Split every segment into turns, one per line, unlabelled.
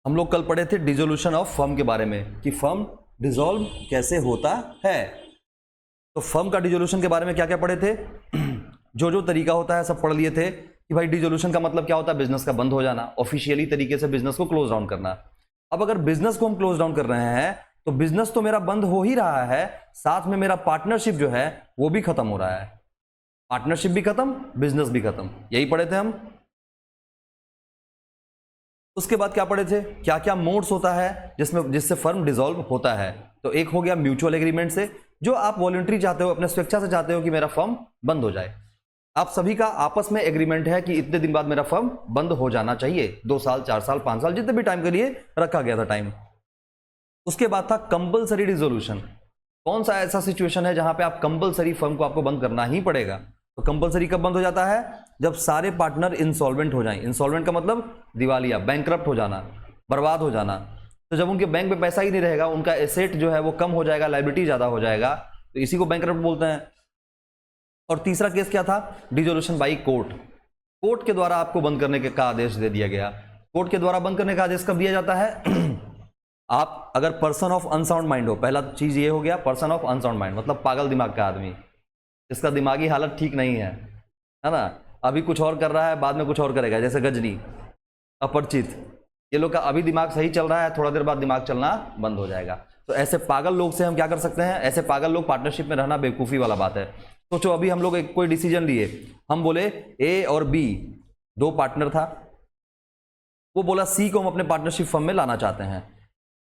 हम लोग कल पढ़े थे डिसोल्यूशन ऑफ फर्म के बारे में कि फर्म डिसॉल्व कैसे होता है। तो फर्म का डिसोल्यूशन के बारे में क्या क्या पढ़े थे? जो जो तरीका होता है सब पढ़ लिए थे कि भाई डिसोल्यूशन का मतलब क्या होता है, बिजनेस का बंद हो जाना, ऑफिशियली तरीके से बिजनेस को क्लोज डाउन करना। अब अगर बिजनेस को हम क्लोज डाउन कर रहे हैं तो बिजनेस तो मेरा बंद हो ही रहा है, साथ में मेरा पार्टनरशिप जो है वो भी खत्म हो रहा है। पार्टनरशिप भी खत्म, बिजनेस भी खत्म, यही पढ़े थे हम। उसके बाद क्या पढ़े थे, क्या क्या मोड्स होता है जिससे फर्म डिसॉल्व होता है। तो एक हो गया म्यूचुअल एग्रीमेंट से, जो आप वॉलंटरी चाहते हो, अपने स्वेच्छा से चाहते हो कि मेरा फर्म बंद हो जाए। आप सभी का आपस में एग्रीमेंट है कि इतने दिन बाद मेरा फर्म बंद हो जाना चाहिए, 2 साल 4 साल 5 साल जितने भी टाइम के लिए रखा गया था टाइम। उसके बाद था कंपलसरी डिसोल्यूशन। कौन सा ऐसा सिचुएशन है जहां पे आप कंपलसरी फर्म को आपको बंद करना ही पड़ेगा। तो कंपलसरी कब बंद हो जाता है, जब सारे पार्टनर इंसॉल्वेंट हो जाएं। इंसॉल्वेंट का मतलब दिवालिया, बैंकरप्ट हो जाना, बर्बाद हो जाना। तो जब उनके बैंक में पैसा ही नहीं रहेगा, उनका एसेट जो है वो कम हो जाएगा, लायबिलिटी ज्यादा हो जाएगा, तो इसी को बैंकरप्ट बोलते हैं। और तीसरा केस क्या था, डिसोल्यूशन बाई कोर्ट। कोर्ट के द्वारा आपको बंद करने का आदेश दे दिया गया। कोर्ट के द्वारा बंद करने का आदेश कब दिया जाता है? आप अगर पर्सन ऑफ अनसाउंड माइंड हो, पहला चीज ये हो गया पर्सन ऑफ अनसाउंड माइंड, मतलब पागल दिमाग का आदमी, इसका दिमागी हालत ठीक नहीं है ना, अभी कुछ और कर रहा है, बाद में कुछ और करेगा, जैसे गजनी, अपरिचित, ये लोग का अभी दिमाग सही चल रहा है, थोड़ा देर बाद दिमाग चलना बंद हो जाएगा। तो ऐसे पागल लोग से हम क्या कर सकते हैं, ऐसे पागल लोग पार्टनरशिप में रहना बेवकूफ़ी वाला बात है। सोचो अभी हम लोग कोई डिसीजन लिए, हम बोले ए और बी 2 पार्टनर था, वो बोला सी को हम अपने पार्टनरशिप फर्म में लाना चाहते हैं।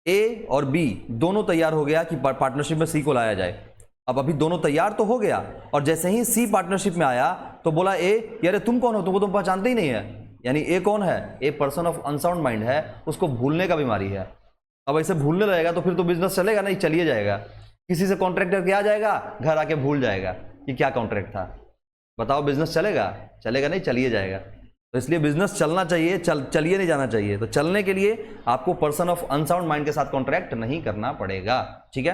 ए और बी दोनों तैयार हो गया कि पार्टनरशिप में सी को लाया जाए। अब अभी दोनों तैयार तो हो गया, और जैसे ही सी पार्टनरशिप में आया तो बोला ए, यार तुम कौन हो, तुमको तुम पहचानते ही नहीं है। यानी ए कौन है, a person of unsound mind है, उसको भूलने का बीमारी है। अब ऐसे भूलने लगेगा तो फिर तो बिजनेस चलेगा नहीं, चलिए जाएगा। किसी से कॉन्ट्रैक्ट करके आ जाएगा, घर आके भूल जाएगा कि क्या कॉन्ट्रैक्ट था। बताओ बिजनेस चलेगा? चलेगा नहीं, चलिए जाएगा। तो इसलिए बिजनेस चलना चाहिए, चलिए नहीं जाना चाहिए। तो चलने के लिए आपको पर्सन ऑफ अनसाउंड माइंड के साथ कॉन्ट्रैक्ट नहीं करना पड़ेगा, ठीक है।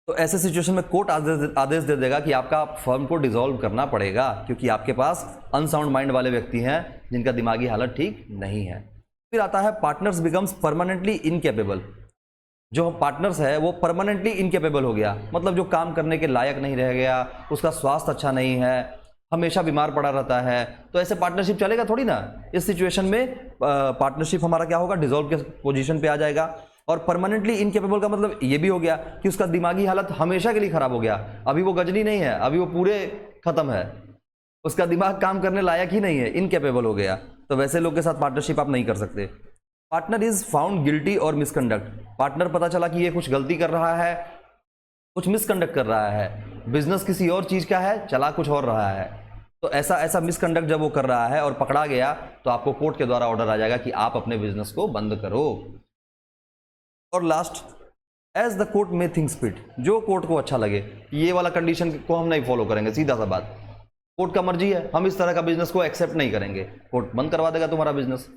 तो ऐसे सिचुएशन में कोर्ट आदेश दे देगा कि आपका फर्म को डिसॉल्व करना पड़ेगा, क्योंकि आपके पास अनसाउंड माइंड वाले व्यक्ति हैं जिनका दिमागी हालत ठीक नहीं है। फिर आता है पार्टनर्स बिकम्स परमानेंटली इनकेपेबल। जो पार्टनर्स है वो परमानेंटली इनकेपेबल हो गया, मतलब जो काम करने के लायक नहीं रह गया, उसका स्वास्थ्य अच्छा नहीं है, हमेशा बीमार पड़ा रहता है। तो ऐसे पार्टनरशिप चलेगा थोड़ी ना। इस सिचुएशन में पार्टनरशिप हमारा क्या होगा, डिसॉल्व के पोजीशन पे आ जाएगा। और परमानेंटली इनकेपेबल का मतलब ये भी हो गया कि उसका दिमागी हालत हमेशा के लिए खराब हो गया। अभी वो गजनी नहीं है, अभी वो पूरे खत्म है, उसका दिमाग काम करने लायक ही नहीं है, इनकेपेबल हो गया। तो वैसे लोग के साथ पार्टनरशिप आप नहीं कर सकते। पार्टनर इज फाउंड गिल्टी और मिसकंडक्ट। पार्टनर पता चला कि ये कुछ गलती कर रहा है, कुछ मिसकंडक्ट कर रहा है, बिजनेस किसी और चीज का है, चला कुछ और रहा है। तो ऐसा मिसकंडक्ट जब वो कर रहा है और पकड़ा गया तो आपको कोर्ट के द्वारा ऑर्डर आ जाएगा कि आप अपने बिजनेस को बंद करो। और लास्ट, एज द कोर्ट में थिंक्स फिट। जो कोर्ट को अच्छा लगे, ये वाला कंडीशन को हम नहीं फॉलो करेंगे, सीधा सा बात, कोर्ट का मर्जी है, हम इस तरह का बिजनेस को एक्सेप्ट नहीं करेंगे, कोर्ट बंद करवा देगा तुम्हारा बिजनेस।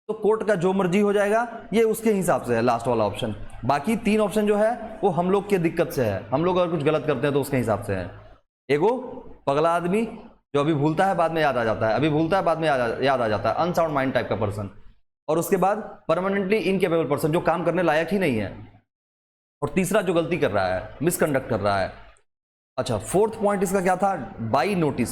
तो कोर्ट का जो मर्जी हो जाएगा, ये उसके हिसाब से है लास्ट वाला ऑप्शन। बाकी 3 ऑप्शन जो है वो हम लोग की दिक्कत से है, हम लोग अगर कुछ गलत करते हैं तो उसके हिसाब से है। एगो पगला आदमी जो अभी भूलता है बाद में याद आ जाता है, अभी भूलता है बाद में याद आ जाता है, अनसाउंड माइंड टाइप का पर्सन। और उसके बाद परमानेंटली इनकेपेबल पर्सन, जो काम करने लायक ही नहीं है। और तीसरा जो गलती कर रहा है, मिसकंडक्ट कर रहा है। अच्छा, 4th पॉइंट इसका क्या था, बाई नोटिस।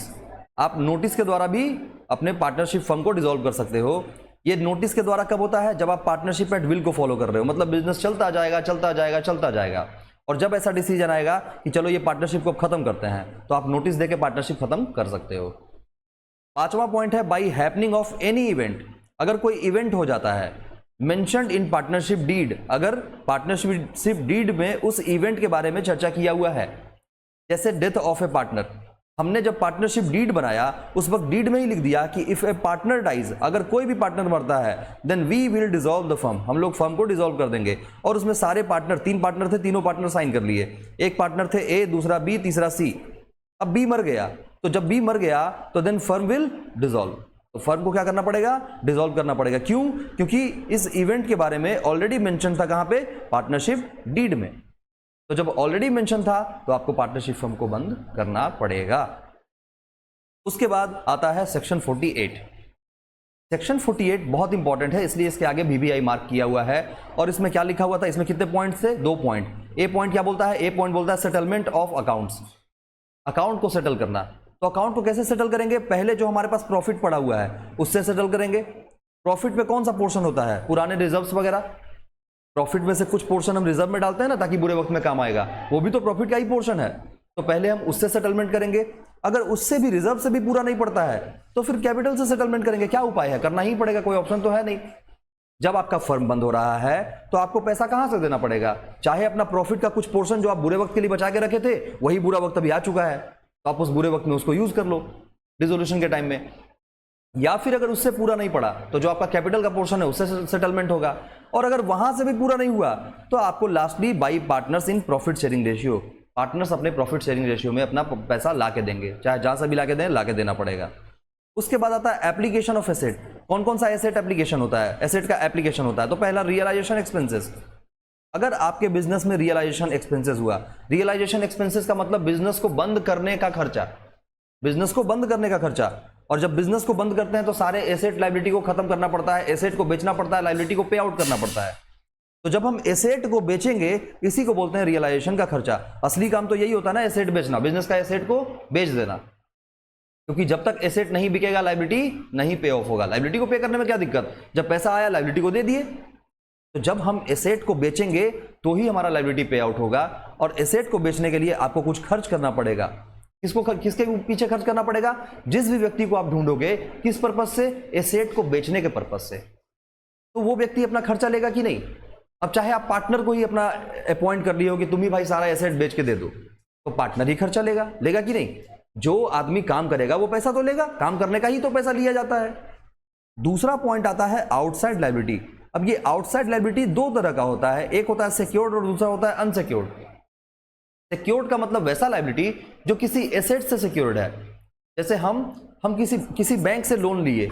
आप नोटिस के द्वारा भी अपने पार्टनरशिप फर्म को डिसॉल्व कर सकते हो। ये नोटिस के द्वारा कब होता है, जब आप पार्टनरशिप एट विल को फॉलो कर रहे हो, मतलब बिजनेस चलता जाएगा चलता जाएगा चलता जाएगा। और जब ऐसा डिसीजन आएगा कि चलो ये पार्टनरशिप को खत्म करते हैं, तो आप नोटिस देके पार्टनरशिप खत्म कर सकते हो। 5वां पॉइंट है by happening of any event. अगर कोई इवेंट हो जाता है मेंशन्ड इन पार्टनरशिप डीड, अगर पार्टनरशिप डीड में उस इवेंट के बारे में चर्चा किया हुआ है, जैसे डेथ ऑफ ए पार्टनर। हमने जब पार्टनरशिप डीड बनाया उस वक्त डीड में ही लिख दिया कि इफ ए पार्टनर डाइज, अगर कोई भी पार्टनर मरता है, then we will dissolve the firm, हम लोग फर्म को डिसॉल्व कर देंगे। और उसमें सारे पार्टनर, 3 पार्टनर थे, तीनों पार्टनर साइन कर लिए। एक पार्टनर थे ए, दूसरा बी, तीसरा सी। अब बी मर गया, तो जब बी मर गया तो देन फर्म विल डिसॉल्व। तो फर्म को क्या करना पड़ेगा, डिसॉल्व करना पड़ेगा। क्यों? क्योंकि इस इवेंट के बारे में ऑलरेडी मेंशन था, कहां पे, पार्टनरशिप डीड में। तो जब ऑलरेडी मेंशन था तो आपको पार्टनरशिप फर्म को बंद करना पड़ेगा। उसके बाद आता है सेक्शन 48। सेक्शन 48 बहुत इंपॉर्टेंट है, इसलिए इसके आगे VBI मार्क किया हुआ है। और इसमें क्या लिखा हुआ था, इसमें कितने पॉइंट थे, 2 पॉइंट। ए पॉइंट क्या बोलता है, ए पॉइंट बोलता है सेटलमेंट ऑफ अकाउंट्स, अकाउंट को सेटल करना। तो अकाउंट को कैसे सेटल करेंगे, पहले जो हमारे पास प्रॉफिट पड़ा हुआ है उससे सेटल करेंगे। प्रॉफिट में कौन सा पोर्शन होता है, पुराने रिजर्व्स वगैरह, प्रॉफिट में से कुछ पोर्शन हम रिजर्व में डालते हैं ना, ताकि बुरे वक्त में काम आएगा, वो भी तो प्रॉफिट का ही पोर्शन है। तो पहले हम उससे सेटलमेंट करेंगे। अगर उससे भी, रिजर्व से भी पूरा नहीं पड़ता है तो फिर कैपिटल से सेटलमेंट करेंगे। क्या उपाय है, करना ही पड़ेगा, कोई ऑप्शन तो है नहीं। जब आपका फर्म बंद हो रहा है तो आपको पैसा कहां से देना पड़ेगा, चाहे अपना प्रॉफिट का कुछ पोर्शन जो आप बुरे वक्त के लिए बचा के रखे थे, वही बुरा वक्त अभी आ चुका है, तो आप उस बुरे वक्त में उसको यूज कर लो डिसोल्यूशन के टाइम में। या फिर अगर उससे पूरा नहीं पड़ा तो जो आपका कैपिटल का पोर्शन है उससे सेटलमेंट होगा। और अगर वहां से भी पूरा नहीं हुआ तो आपको lastly by partners in profit sharing ratio, partners अपने प्रॉफिट शेयरिंग रेशियो में अपना पैसा ला के देंगे, चाहे जहां से भी ला के दें, ला के देना पड़ेगा। उसके बाद आता है एप्लीकेशन ऑफ एसेट। कौन कौन सा एसेट एप्लीकेशन होता है, एसेट का एप्लीकेशन होता है। तो पहला रियलाइजेशन एक्सपेंसेस। अगर आपके बिजनेस में रियलाइजेशन एक्सपेंसेस हुआ, रियलाइजेशन एक्सपेंसेस का मतलब बिजनेस को बंद करने का खर्चा, बिजनेस को बंद करने का खर्चा। और जब बिजनेस को बंद करते हैं तो सारे एसेट लायबिलिटी को खत्म करना पड़ता है, एसेट को बेचना पड़ता है, लायबिलिटी को पे आउट करना पड़ता है। तो जब हम एसेट को बेचेंगे, इसी को बोलते हैं रियलाइजेशन का खर्चा। असली काम तो यही होता है ना, एसेट बेचना, बिजनेस का एसेट को बेच देना, क्योंकि जब तक एसेट नहीं बिकेगा लायबिलिटी नहीं पे ऑफ होगा। लायबिलिटी को पे करने में क्या दिक्कत, जब पैसा आया लायबिलिटी को दे दिए। तो जब हम एसेट को बेचेंगे तो ही हमारा लायबिलिटी पे आउट होगा। और एसेट को बेचने के लिए आपको कुछ खर्च करना पड़ेगा। किसके पीछे खर्च करना पड़ेगा, जिस भी व्यक्ति को आप ढूंढोगे, किस पर्पज से, एसेट को बेचने के पर्पज से। तो वो व्यक्ति अपना खर्चा लेगा कि नहीं। अब चाहे आप पार्टनर को ही अपना अपॉइंट कर लिए हो कि तुम ही भाई सारा एसेट बेच के दे दो, तो पार्टनर ही खर्चा लेगा, लेगा कि नहीं। जो आदमी काम करेगा वो पैसा तो लेगा, काम करने का ही तो पैसा लिया जाता है। दूसरा पॉइंट आता है आउटसाइड लायबिलिटी। अब ये आउटसाइड लायबिलिटी दो तरह का होता है, एक होता है सिक्योर्ड और दूसरा होता है अनसिक्योर्ड। सिक्योर्ड का मतलब वैसा लायबिलिटी जो किसी एसेट से सिक्योर्ड है। जैसे हम किसी बैंक से लोन लिए।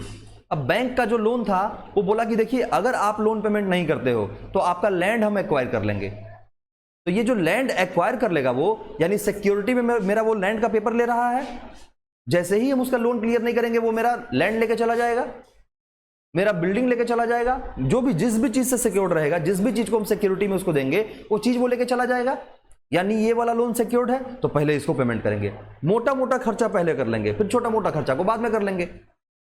अब बैंक का जो लोन था वो बोला कि देखिए अगर आप लोन पेमेंट नहीं करते हो तो आपका लैंड हम एक्वायर कर लेंगे। तो ये जो लैंड एक्वायर कर लेगा वो, यानी सिक्योरिटी में मेरा वो लैंड का पेपर ले रहा है। जैसे ही हम उसका लोन क्लियर नहीं करेंगे वो मेरा लैंड लेके चला जाएगा, मेरा बिल्डिंग लेके चला जाएगा। जो भी जिस भी चीज से सिक्योर्ड रहेगा, जिस भी चीज को हम सिक्योरिटी में उसको देंगे, वो चीज वो लेके चला जाएगा। यानी ये वाला लोन सिक्योर्ड है तो पहले इसको पेमेंट करेंगे, मोटा मोटा खर्चा पहले कर लेंगे, फिर छोटा मोटा खर्चा को बाद में कर लेंगे।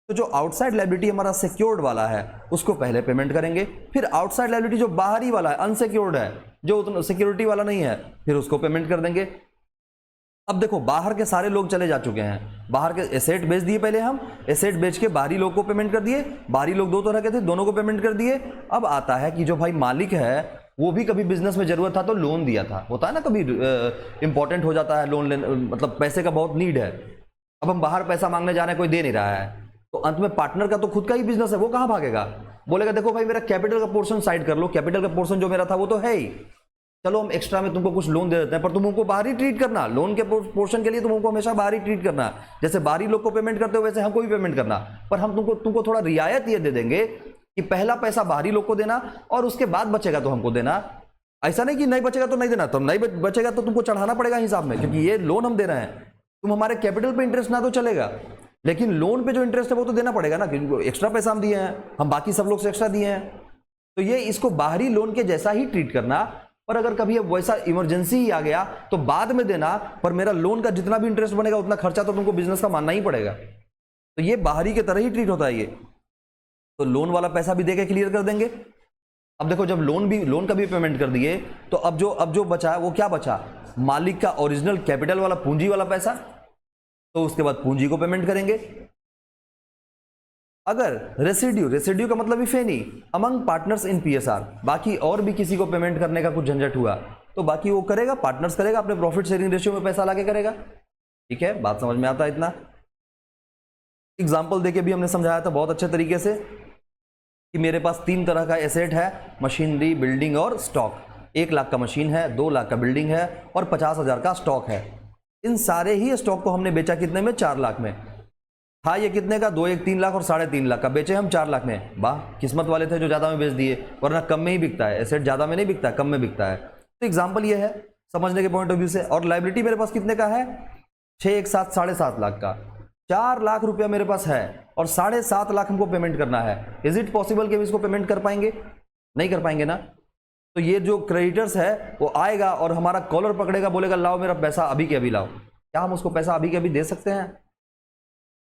तो जो आउटसाइड लायबिलिटी हमारा सिक्योर्ड वाला है उसको पहले पेमेंट करेंगे। फिर आउटसाइड लायबिलिटी जो बाहरी वाला है, अनसिक्योर्ड है, जो उतना सिक्योरिटी वाला नहीं है, फिर उसको पेमेंट कर देंगे। अब देखो बाहर के सारे लोग चले जा चुके हैं, बाहर के एसेट बेच दिए, पहले हम एसेट बेच के बाहरी लोग को पेमेंट कर दिए। बाहरी लोग दो तरह के थे, दोनों को पेमेंट कर दिए। अब आता है कि जो भाई मालिक है वो भी कभी बिजनेस में जरूरत था तो लोन दिया था, होता है ना, कभी इंपॉर्टेंट हो जाता है लोन लेने, मतलब पैसे का बहुत नीड है। अब हम बाहर पैसा मांगने जा रहे हैं, कोई दे नहीं रहा है, तो अंत में पार्टनर का तो खुद का ही बिजनेस है, वो कहां भागेगा, बोलेगा देखो भाई मेरा कैपिटल का पोर्शन साइड कर लो, कैपिटल का पोर्शन जो मेरा था वो तो है ही, चलो हम एक्स्ट्रा में तुमको कुछ लोन दे देते हैं, पर तुम उनको बाहर ही ट्रीट करना, लोन के पोर्शन के लिए तुम उनको हमेशा बाहर ही ट्रीट करना। जैसे बाहरी लोग को पेमेंट करते हो वैसे हमको भी पेमेंट करना, पर हम तुमको थोड़ा रियायत ये दे देंगे कि पहला पैसा बाहरी लोग को देना और उसके बाद बचेगा तो हमको देना। ऐसा नहीं कि नहीं बचेगा तो नहीं देना, तो नहीं बचेगा तो तुमको चढ़ाना पड़ेगा हिसाब में, क्योंकि ये लोन हम दे रहे हैं। तुम हमारे कैपिटल पे इंटरेस्ट ना तो चलेगा, लेकिन लोन पे जो इंटरेस्ट है वो तो देना पड़ेगा ना, क्योंकि एक्स्ट्रा पैसा हम दिए हैं, हम बाकी सब लोग से एक्स्ट्रा दिए हैं। तो ये इसको बाहरी लोन के जैसा ही ट्रीट करना। पर अगर कभी अब वैसा इमरजेंसी ही आ गया तो बाद में देना, पर मेरा लोन का जितना भी इंटरेस्ट बनेगा उतना खर्चा तो तुमको बिजनेस का मानना ही पड़ेगा। तो ये बाहरी के तरह ही ट्रीट होता है ये। तो लोन वाला पैसा भी देके क्लियर कर देंगे। अब देखो जब लोन का भी पेमेंट कर दिए तो अब जो बचा वो क्या बचा, मालिक का ओरिजिनल कैपिटल वाला पूंजी वाला पैसा, तो उसके बाद पूंजी को पेमेंट करेंगे। अगर रेसिड्यू का मतलब if any among partners in PSR, बाकी और भी किसी को पेमेंट करने का कुछ झंझट हुआ तो बाकी वो करेगा, पार्टनर्स करेगा, अपने प्रॉफिट शेयरिंग रेशियो में पैसा लाके करेगा। ठीक है, बात समझ में आता है इतना। एग्जाम्पल देके भी हमने समझाया था बहुत अच्छे तरीके से कि मेरे पास 3 तरह का एसेट है, मशीनरी, बिल्डिंग और स्टॉक। 1 लाख का मशीन है, 2 लाख का बिल्डिंग है और 50,000 का स्टॉक है। इन सारे ही स्टॉक को हमने बेचा कितने में, 4 लाख में। था ये कितने का, 2 1 3 लाख और 3.5 लाख का, बेचे हम 4 लाख में। वाह, किस्मत वाले थे जो ज़्यादा में बेच दिए, वरना कम में ही बिकता है एसेट, ज़्यादा में नहीं बिकता है, कम में बिकता है। तो एग्जाम्पल ये है समझने के पॉइंट ऑफ व्यू से। और लायबिलिटी मेरे पास कितने का है, 6 1 7 7.5 लाख का। 4 लाख रुपया मेरे पास है और 7.5 लाख हमको पेमेंट करना है, इज इट पॉसिबल कि हम इसको पेमेंट कर पाएंगे? नहीं कर पाएंगे ना। तो ये जो क्रेडिटर्स है वो आएगा और हमारा कॉलर पकड़ेगा, बोलेगा लाओ मेरा पैसा अभी के अभी लाओ। क्या हम उसको पैसा अभी के अभी दे सकते हैं?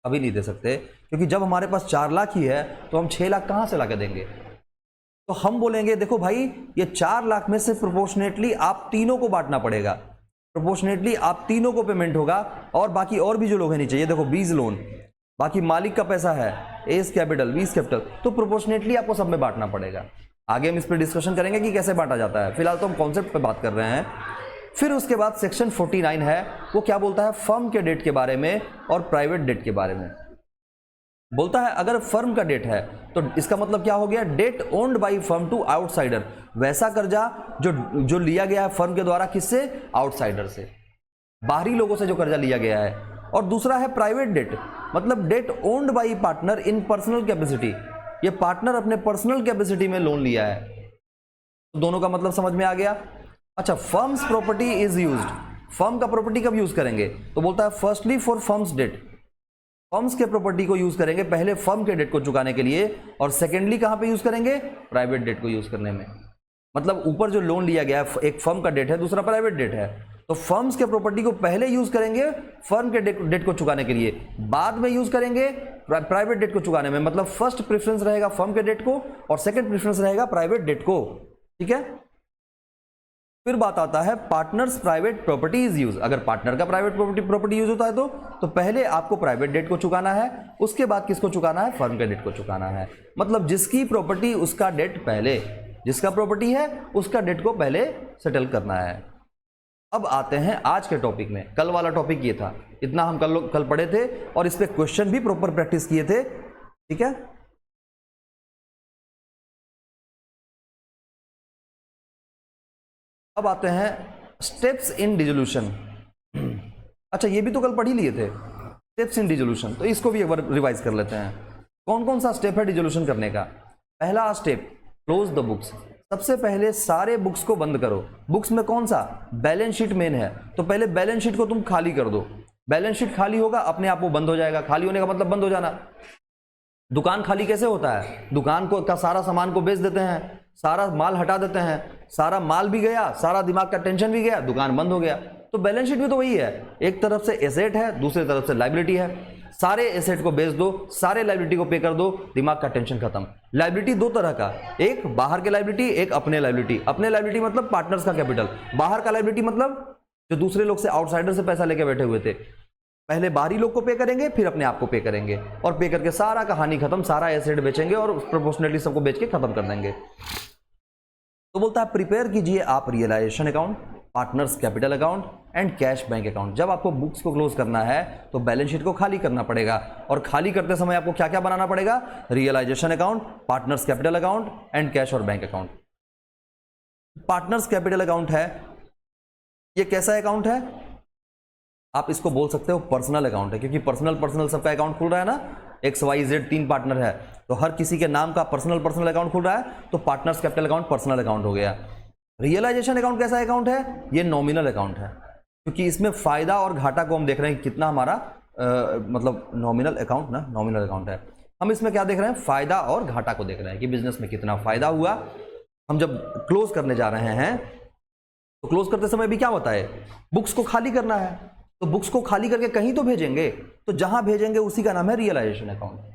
अभी नहीं दे सकते, क्योंकि जब हमारे पास 4 लाख ही है तो हम 6 लाख कहां से ला के देंगे? तो हम बोलेंगे देखो भाई, ये 4 लाख में से प्रोपोर्शनेटली आप तीनों को बांटना पड़ेगा, प्रोपोर्शनेटली आप तीनों को पेमेंट होगा, और बाकी और भी जो लोग हैं नीचे, ये देखो बीज लोन, बाकी मालिक का पैसा है, एस कैपिटल, बीज कैपिटल, तो प्रोपोर्शनेटली आपको सब में बांटना पड़ेगा। आगे हम इस पर डिस्कशन करेंगे कि कैसे बांटा जाता है, फिलहाल तो हम कॉन्सेप्ट पे बात कर रहे हैं। फिर उसके बाद सेक्शन 49 है, वो क्या बोलता है? फर्म के डेट के बारे में और प्राइवेट डेट के बारे में बोलता है। अगर फर्म का डेट है तो इसका मतलब क्या हो गया? Debt owned by firm to outsider, वैसा कर्जा जो लिया गया है फर्म के द्वारा, किससे? आउटसाइडर से, बाहरी लोगों से जो कर्जा लिया गया है। और दूसरा है प्राइवेट डेट, मतलब debt owned by partner in personal capacity, ये पार्टनर अपने पर्सनल कैपेसिटी में लोन लिया है। तो दोनों का मतलब समझ में आ गया। अच्छा, firm's property is used, firm का प्रॉपर्टी कब यूज करेंगे? तो बोलता है firstly for firm's debt, firm's के प्रॉपर्टी को यूज करेंगे पहले फर्म के डेट को चुकाने के लिए, और सेकेंडली कहां पे यूज करेंगे? प्राइवेट डेट को यूज करने में। मतलब ऊपर जो लोन लिया गया है, एक फर्म का डेट है, दूसरा प्राइवेट डेट है, तो फर्म्स के प्रॉपर्टी को पहले यूज करेंगे फर्म के डेट को चुकाने के लिए, बाद में यूज करेंगे प्राइवेट डेट को चुकाने में। मतलब फर्स्ट प्रेफरेंस रहेगा फर्म के डेट को और सेकंड प्रेफरेंस रहेगा प्राइवेट डेट को। ठीक है। फिर बात आता है partners private property is use. अगर पार्टनर का प्राइवेट प्रॉपर्टी यूज होता है तो पहले आपको प्राइवेट डेट को चुकाना है, उसके बाद किसको चुकाना है? फर्म के डेट को चुकाना है। मतलब जिसकी प्रॉपर्टी उसका डेट पहले, जिसका प्रॉपर्टी है उसका डेट को पहले सेटल करना है। अब आते हैं आज के टॉपिक में। कल वाला टॉपिक ये था, इतना हम कल पढ़े थे और इस पे क्वेश्चन भी प्रॉपर प्रैक्टिस किए थे। ठीक है। अब आते हैं स्टेप्स इन डिसोल्यूशन। अच्छा, ये भी तो कल पढ़ ही लिए थे, स्टेप्स इन डिसोल्यूशन, तो इसको भी एक बार रिवाइज कर लेते हैं। कौन कौन सा स्टेप है डिसोल्यूशन करने का? पहला स्टेप, क्लोज द बुक्स। सबसे पहले सारे बुक्स को बंद करो। बुक्स में कौन सा? बैलेंस शीट मेन है, तो पहले बैलेंस शीट को तुम खाली कर दो। बैलेंस शीट खाली होगा, अपने आप वो बंद हो जाएगा। खाली होने का मतलब बंद हो जाना। दुकान खाली कैसे होता है? दुकान को का सारा सामान को बेच देते हैं, सारा माल हटा देते हैं, सारा माल भी गया, सारा दिमाग का टेंशन भी गया, दुकान बंद हो गया। तो बैलेंस शीट भी तो वही है, एक तरफ से एसेट है, दूसरी तरफ से लायबिलिटी है। सारे एसेट को बेच दो, सारे लायबिलिटी को पे कर दो, दिमाग का टेंशन खत्म। लायबिलिटी दो तरह का, एक बाहर के लायबिलिटी, एक अपने लायबिलिटी। अपने लायबिलिटी मतलब पार्टनर्स का कैपिटल, बाहर का लायबिलिटी मतलब जो दूसरे लोग से, आउटसाइडर से पैसा लेके बैठे हुए थे। पहले बाहरी लोग को पे करेंगे, फिर अपने आप को पे करेंगे, और पे करके सारा कहानी खत्म, सारा एसेट बेचेंगे और प्रोपोर्शनली सबको बेच के खत्म कर देंगे। तो बोलता है प्रिपेयर कीजिए आप realisation account, partners capital account and cash bank account. जब आपको बुक्स को क्लोज करना है तो बैलेंस शीट को खाली करना पड़ेगा, और खाली करते समय आपको क्या क्या बनाना पड़ेगा? Realisation account, partners capital account and cash और bank account. Partners capital account है, ये कैसा अकाउंट है? आप इसको बोल सकते हो पर्सनल अकाउंट है, क्योंकि पर्सनल सबका अकाउंट खुल रहा है ना। XYZ 3 पार्टनर है, तो हर किसी के नाम का पर्सनल अकाउंट खुल रहा है, तो partners capital account personal account हो गया। रियलाइजेशन अकाउंट कैसा अकाउंट है? ये नॉमिनल अकाउंट है, क्योंकि इसमें फायदा और घाटा को हम देख रहे हैं कितना हमारा मतलब नॉमिनल अकाउंट ना, नॉमिनल अकाउंट है। हम इसमें क्या देख रहे हैं? फायदा और घाटा को देख रहे हैं कि बिजनेस में कितना फायदा हुआ। हम जब क्लोज करने जा रहे हैं तो क्लोज करते समय भी क्या होता है? बुक्स को खाली करना है, तो बुक्स को खाली करके कहीं तो भेजेंगे, तो जहां भेजेंगे उसी का नाम है रियलाइजेशन अकाउंट।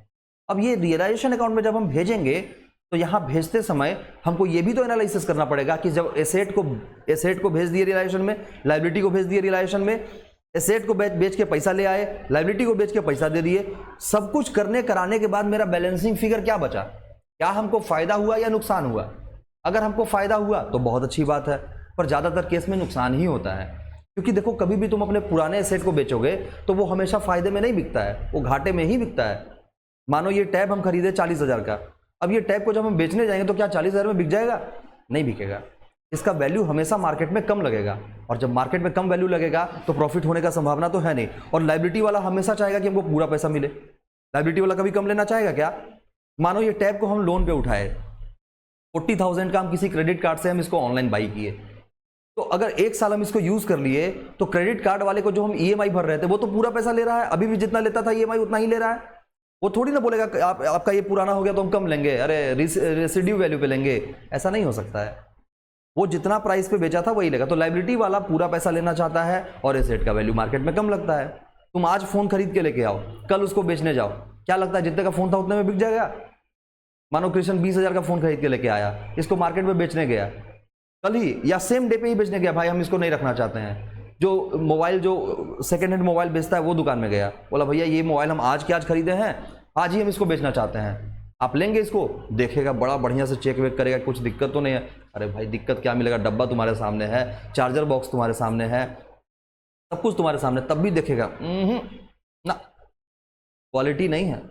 अब ये रियलाइजेशन अकाउंट में जब हम भेजेंगे तो यहां भेजते समय हमको ये भी तो एनालिसिस करना पड़ेगा कि जब एसेट को भेज दिए रियलाइजेशन में, लायबिलिटी को भेज दिए रियलाइजेशन में, एसेट को बेच के पैसा ले आए, लायबिलिटी को बेच के पैसा दे दिए, सब कुछ कराने के बाद मेरा बैलेंसिंग फिगर क्या बचा? क्या हमको फायदा हुआ या नुकसान हुआ? अगर हमको फायदा हुआ तो बहुत अच्छी बात है, पर ज्यादातर केस में नुकसान ही होता है। क्योंकि देखो, कभी भी तुम अपने पुराने एसेट को बेचोगे तो वो हमेशा फायदे में नहीं बिकता है, वो घाटे में ही बिकता है। मानो ये टैब हम खरीदे 40,000 का, अब ये टैब को जब हम बेचने जाएंगे तो क्या 40,000 में बिक जाएगा? नहीं बिकेगा। इसका वैल्यू हमेशा मार्केट में कम लगेगा, और जब मार्केट में कम वैल्यू लगेगा तो प्रॉफिट होने का संभावना तो है नहीं। और लायबिलिटी वाला हमेशा चाहेगा कि हमको पूरा पैसा मिले। लायबिलिटी वाला कभी कम लेना चाहेगा क्या? मानो ये टैब को हम लोन पे उठाए, 40,000 का हम किसी क्रेडिट कार्ड से हम इसको ऑनलाइन बाई किए, तो अगर 1 साल हम इसको यूज कर लिए तो क्रेडिट कार्ड वाले को जो हम ईएमआई भर रहे थे वो तो पूरा पैसा ले रहा है, अभी भी जितना लेता था ईएमआई उतना ही ले रहा है। वो थोड़ी ना बोलेगा कि आपका ये पुराना हो गया तो हम कम लेंगे, अरे रेसिड्यू वैल्यू पे लेंगे, ऐसा नहीं हो सकता है। वो जितना प्राइस पे बेचा था वही लेगा। तो लायबिलिटी वाला पूरा पैसा लेना चाहता है और एसेट का वैल्यू मार्केट में कम लगता है। तुम आज फोन खरीद के लेके आओ, कल उसको बेचने जाओ, क्या लगता है जितने का फोन था उतने में बिक जाएगा? मानो कृष्ण 20,000 का फोन खरीद के लेके आया, इसको मार्केट में बेचने गया, कल ही या सेम डे पे ही बेचने गया, भाई हम इसको नहीं रखना चाहते हैं। जो मोबाइल जो सेकेंड हैंड मोबाइल बेचता है वो दुकान में गया, बोला भैया ये मोबाइल हम आज के आज खरीदे हैं, आज ही हम इसको बेचना चाहते हैं, आप लेंगे इसको? देखेगा बड़ा बढ़िया से चेक वेक करेगा, कुछ दिक्कत तो नहीं है। अरे भाई दिक्कत क्या मिलेगा, डब्बा तुम्हारे सामने है, चार्जर बॉक्स तुम्हारे सामने है, सब कुछ तुम्हारे सामने, तब भी देखेगा ना क्वालिटी नहीं है।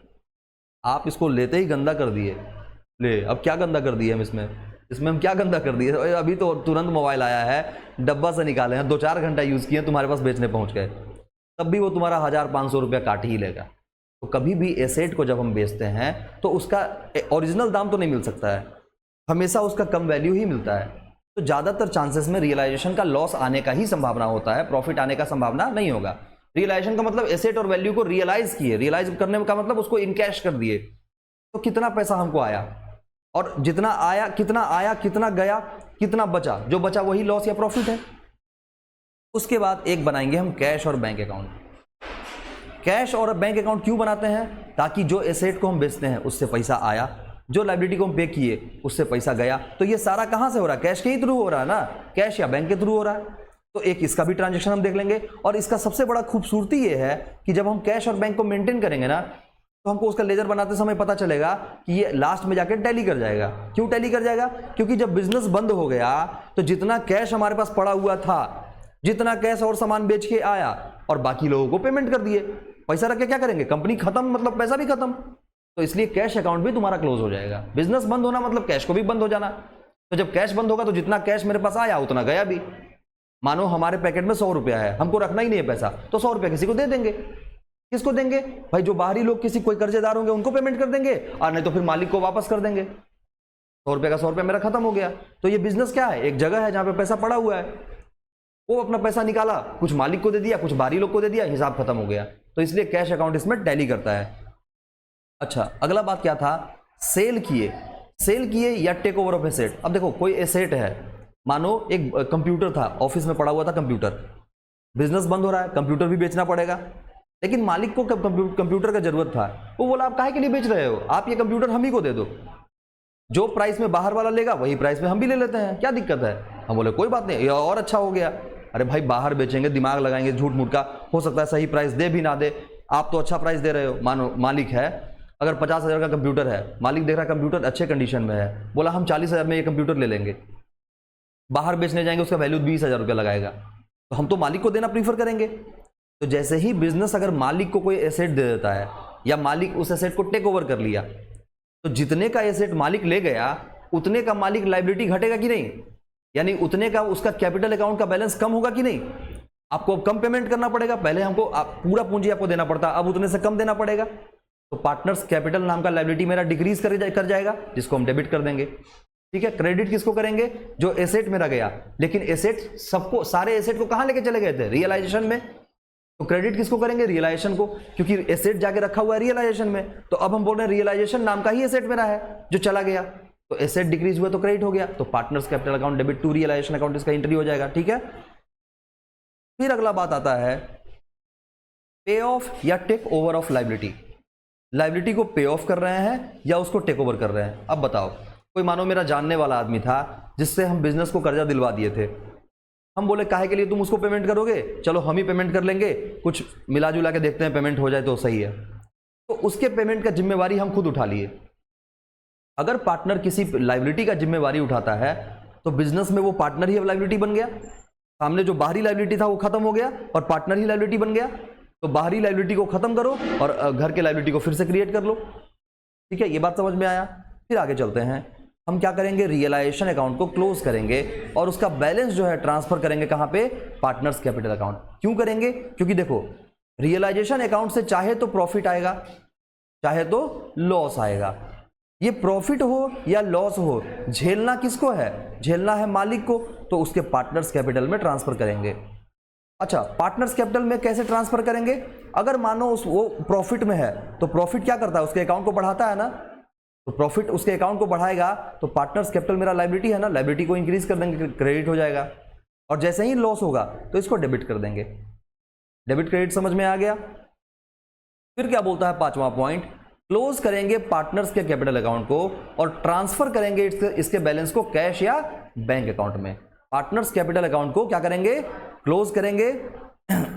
आप इसको लेते ही गंदा कर दिए। ले अब क्या गंदा कर दिए हम इसमें हम क्या गंदा कर दिए? अभी तो तुरंत मोबाइल आया है, डब्बा से निकाले हैं, 2-4 घंटा यूज़ किए, तुम्हारे पास बेचने पहुंच गए, तब भी वो तुम्हारा 1,000-500 रुपया काट ही लेगा। तो कभी भी एसेट को जब हम बेचते हैं तो उसका ओरिजिनल दाम तो नहीं मिल सकता है, हमेशा उसका कम वैल्यू ही मिलता है। तो ज़्यादातर चांसेस में रियलाइजेशन का लॉस आने का ही संभावना होता है, प्रॉफिट आने का संभावना नहीं होगा। रियलाइजेशन का मतलब एसेट और वैल्यू को रियलाइज किए, रियलाइज करने का मतलब उसको इनकैश कर दिए। तो कितना पैसा हमको आया और जितना आया, कितना गया, कितना बचा, जो बचा वही लॉस या प्रॉफिट है। उसके बाद एक बनाएंगे हम कैश और बैंक अकाउंट। कैश और बैंक अकाउंट क्यों बनाते हैं? ताकि जो एसेट को हम बेचते हैं उससे पैसा आया, जो लायबिलिटी को हम पे किए उससे पैसा गया। तो ये सारा कहां से हो रहा है? कैश के ही थ्रू हो रहा है ना, कैश या बैंक के थ्रू हो रहा है। तो एक इसका भी ट्रांजेक्शन हम देख लेंगे। और इसका सबसे बड़ा खूबसूरती ये है कि जब हम कैश और बैंक को मेंटेन करेंगे ना, तो हमको उसका लेजर बनाते समय पता चलेगा कि ये लास्ट में जाकर टैली कर जाएगा। क्यों टैली कर जाएगा? क्योंकि जब बिजनेस बंद हो गया तो जितना कैश हमारे पास पड़ा हुआ था, जितना कैश और सामान बेच के आया और बाकी लोगों को पेमेंट कर दिए, पैसा रख के क्या करेंगे? कंपनी खत्म, मतलब पैसा भी खत्म। तो इसलिए कैश अकाउंट भी तुम्हारा क्लोज हो जाएगा। बिजनेस बंद होना मतलब कैश को भी बंद हो जाना। तो जब कैश बंद होगा तो जितना कैश मेरे पास आया उतना गया भी। मानो हमारे पैकेट में 100 रुपया है, हमको रखना ही नहीं है पैसा, तो 100 रुपया किसी को दे देंगे। किसको देंगे भाई? जो बाहरी लोग, किसी कोई कर्जेदार होंगे उनको पेमेंट कर देंगे, और नहीं तो फिर मालिक को वापस कर देंगे। 100 रुपये का 100 रुपया मेरा खत्म हो गया। तो ये बिजनेस क्या है? एक जगह है जहां पे पैसा पड़ा हुआ है, वो अपना पैसा निकाला, कुछ मालिक को दे दिया, कुछ बाहरी लोग को दे दिया, हिसाब खत्म हो गया। तो इसलिए कैश अकाउंट इसमें टैली करता है। अच्छा, अगला बात क्या था? सेल किए या टेक ओवर ऑफ एसेट। अब देखो कोई एसेट है, मानो एक कंप्यूटर था, ऑफिस में पड़ा हुआ था कंप्यूटर, बिजनेस बंद हो रहा है, कंप्यूटर भी बेचना पड़ेगा, लेकिन मालिक को कंप्यूटर का जरूरत था। वो बोला आप काहे के लिए बेच रहे हो, आप ये कंप्यूटर हम ही को दे दो, जो प्राइस में बाहर वाला लेगा वही प्राइस में हम भी ले लेते हैं, क्या दिक्कत है? हम बोले कोई बात नहीं, ये और अच्छा हो गया। अरे भाई बाहर बेचेंगे, दिमाग लगाएंगे, झूठ मूठ का, हो सकता है सही प्राइस दे भी ना दे, आप तो अच्छा प्राइस दे रहे हो। मानो मालिक है, अगर 50,000 का कंप्यूटर है, मालिक देख रहा है कंप्यूटर अच्छे कंडीशन में है, बोला हम 40,000 में ये कंप्यूटर ले लेंगे, बाहर बेचने जाएंगे उसका वैल्यू 20,000 रुपया लगाएगा, तो हम तो मालिक को देना प्रीफर करेंगे। तो जैसे ही बिजनेस अगर मालिक को कोई एसेट दे देता है या मालिक उस एसेट को टेक ओवर कर लिया, तो जितने का एसेट मालिक ले गया उतने का मालिक लायबिलिटी घटेगा कि नहीं? यानी उतने का उसका कैपिटल अकाउंट का बैलेंस कम होगा कि नहीं? आपको अब कम पेमेंट करना पड़ेगा, पहले हमको पूरा पूंजी आपको देना पड़ता, अब उतने से कम देना पड़ेगा। तो पार्टनर्स कैपिटल नाम का लायबिलिटी मेरा डिक्रीज कर जाएगा, जिसको हम डेबिट कर देंगे। ठीक है, क्रेडिट किसको करेंगे? जो एसेट मेरा गया, लेकिन एसेट सबको, सारे एसेट को कहां लेके चले गए थे? रियलाइजेशन में। तो क्रेडिट किसको करेंगे? रियलाइजेशन को, क्योंकि एसेट जाके रखा हुआ है रियलाइजेशन में। तो अब हम बोल रहे हैं रियलाइजेशन नाम का ही एसेट मेरा है जो चला गया, तो एसेट डिक्रीज हुआ तो क्रेडिट हो गया, तो partners capital account debit to realisation account, इसका एंट्री हो जाएगा। ठीक है, फिर अगला बात आता है पे ऑफ या take over of liability. Liability को पे ऑफ कर रहे हैं या उसको टेक ओवर कर रहे हैं? अब बताओ, कोई मानो मेरा जानने वाला आदमी था जिससे हम बिजनेस को कर्जा दिलवा दिए थे, हम बोले काहे के लिए तुम उसको पेमेंट करोगे, चलो हम ही पेमेंट कर लेंगे, कुछ मिला जुला के देखते हैं पेमेंट हो जाए तो सही है। तो उसके पेमेंट का जिम्मेवारी हम खुद उठा लिए। अगर पार्टनर किसी लायबिलिटी का जिम्मेवारी उठाता है तो बिजनेस में वो पार्टनर ही अब लायबिलिटी बन गया, सामने जो बाहरी लायबिलिटी था वो खत्म हो गया और पार्टनर ही लायबिलिटी बन गया। तो बाहरी लायबिलिटी को खत्म करो और घर के लायबिलिटी को फिर से क्रिएट कर लो। ठीक है, ये बात समझ में आया? फिर आगे चलते हैं, हम क्या करेंगे? रियलाइजेशन अकाउंट को क्लोज करेंगे और उसका बैलेंस जो है ट्रांसफर करेंगे कहां पे? Partners capital account. क्यों करेंगे? क्योंकि देखो रियलाइजेशन अकाउंट से चाहे तो प्रॉफिट आएगा, चाहे तो लॉस आएगा। ये प्रॉफिट हो या लॉस हो, झेलना किसको है? झेलना है मालिक को, तो उसके पार्टनर्स कैपिटल में ट्रांसफर करेंगे। अच्छा, पार्टनर्स कैपिटल में कैसे ट्रांसफर करेंगे? अगर मानो वो प्रॉफिट में है तो प्रॉफिट क्या करता है? उसके अकाउंट को बढ़ाता है ना, तो प्रॉफिट उसके अकाउंट को बढ़ाएगा तो पार्टनर्स कैपिटल मेरा लायबिलिटी है ना, लायबिलिटी को इंक्रीज कर देंगे, क्रेडिट हो जाएगा। और जैसे ही लॉस होगा तो इसको डेबिट कर देंगे। डेबिट क्रेडिट समझ में आ गया? फिर क्या बोलता है पांचवा पॉइंट, क्लोज करेंगे पार्टनर्स के कैपिटल अकाउंट को और ट्रांसफर करेंगे इसके बैलेंस को कैश या बैंक अकाउंट में। पार्टनर्स कैपिटल अकाउंट को क्या करेंगे? क्लोज करेंगे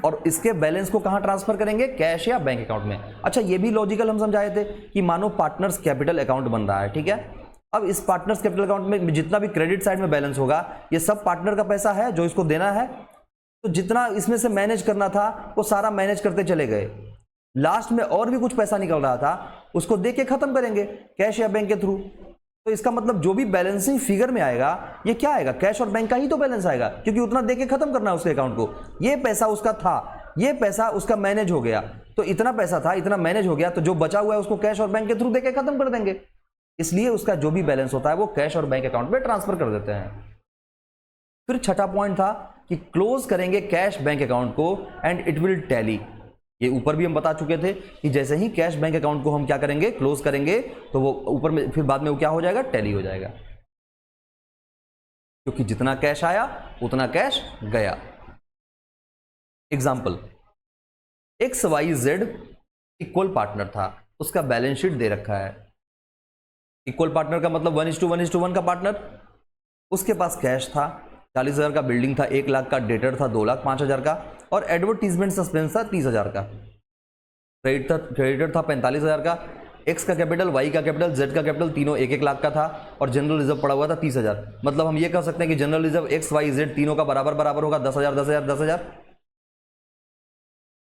और इसके बैलेंस को कहां ट्रांसफर करेंगे? कैश या बैंक अकाउंट में। अच्छा, ये भी लॉजिकल हम समझाए थे कि मानो पार्टनर्स कैपिटल अकाउंट बन रहा है, ठीक है। अब इस पार्टनर्स कैपिटल अकाउंट में जितना भी क्रेडिट साइड में बैलेंस होगा ये सब पार्टनर का पैसा है जो इसको देना है, तो जितना इसमें से मैनेज करना था वो सारा मैनेज करते चले गए। लास्ट में और भी कुछ पैसा निकल रहा था उसको दे के खत्म करेंगे कैश या बैंक के थ्रू। तो इसका मतलब जो भी बैलेंसिंग फिगर में आएगा ये क्या आएगा? कैश और बैंक का ही तो बैलेंस आएगा, क्योंकि उतना दे के खत्म करना है उसके अकाउंट को। ये पैसा उसका था, ये पैसा उसका मैनेज हो गया, तो इतना पैसा था, इतना मैनेज हो गया, तो जो बचा हुआ है उसको कैश और बैंक के थ्रू दे के खत्म कर देंगे। इसलिए उसका जो भी बैलेंस होता है वो कैश और बैंक अकाउंट में ट्रांसफर कर देते हैं। फिर छठा पॉइंट था कि क्लोज करेंगे कैश बैंक अकाउंट को एंड इट विल टैली। ये ऊपर भी हम बता चुके थे कि जैसे ही कैश बैंक अकाउंट को हम क्या करेंगे? क्लोज करेंगे, तो वो ऊपर में फिर बाद में वो क्या हो जाएगा? टैली हो जाएगा, क्योंकि जितना कैश आया उतना कैश गया। एग्जाम्पल, XYZ इक्वल पार्टनर था, उसका बैलेंस शीट दे रखा है। इक्वल पार्टनर का मतलब 1:1:1 का पार्टनर। उसके पास कैश था 40,000 का, बिल्डिंग था 1 लाख का, डेटर था 2,05,000 का और एडवर्टीजमेंट सस्पेंस था 30,000 का। क्रेडिटर था 45,000 का। एक्स का कैपिटल, वाई का कैपिटल, जेड का कैपिटल तीनों 1-1 लाख का था और जनरल रिजर्व पड़ा हुआ था 30,000। मतलब हम ये कह सकते हैं कि general reserve X Y Z तीनों का बराबर बराबर होगा 10,000 10,000 10,000।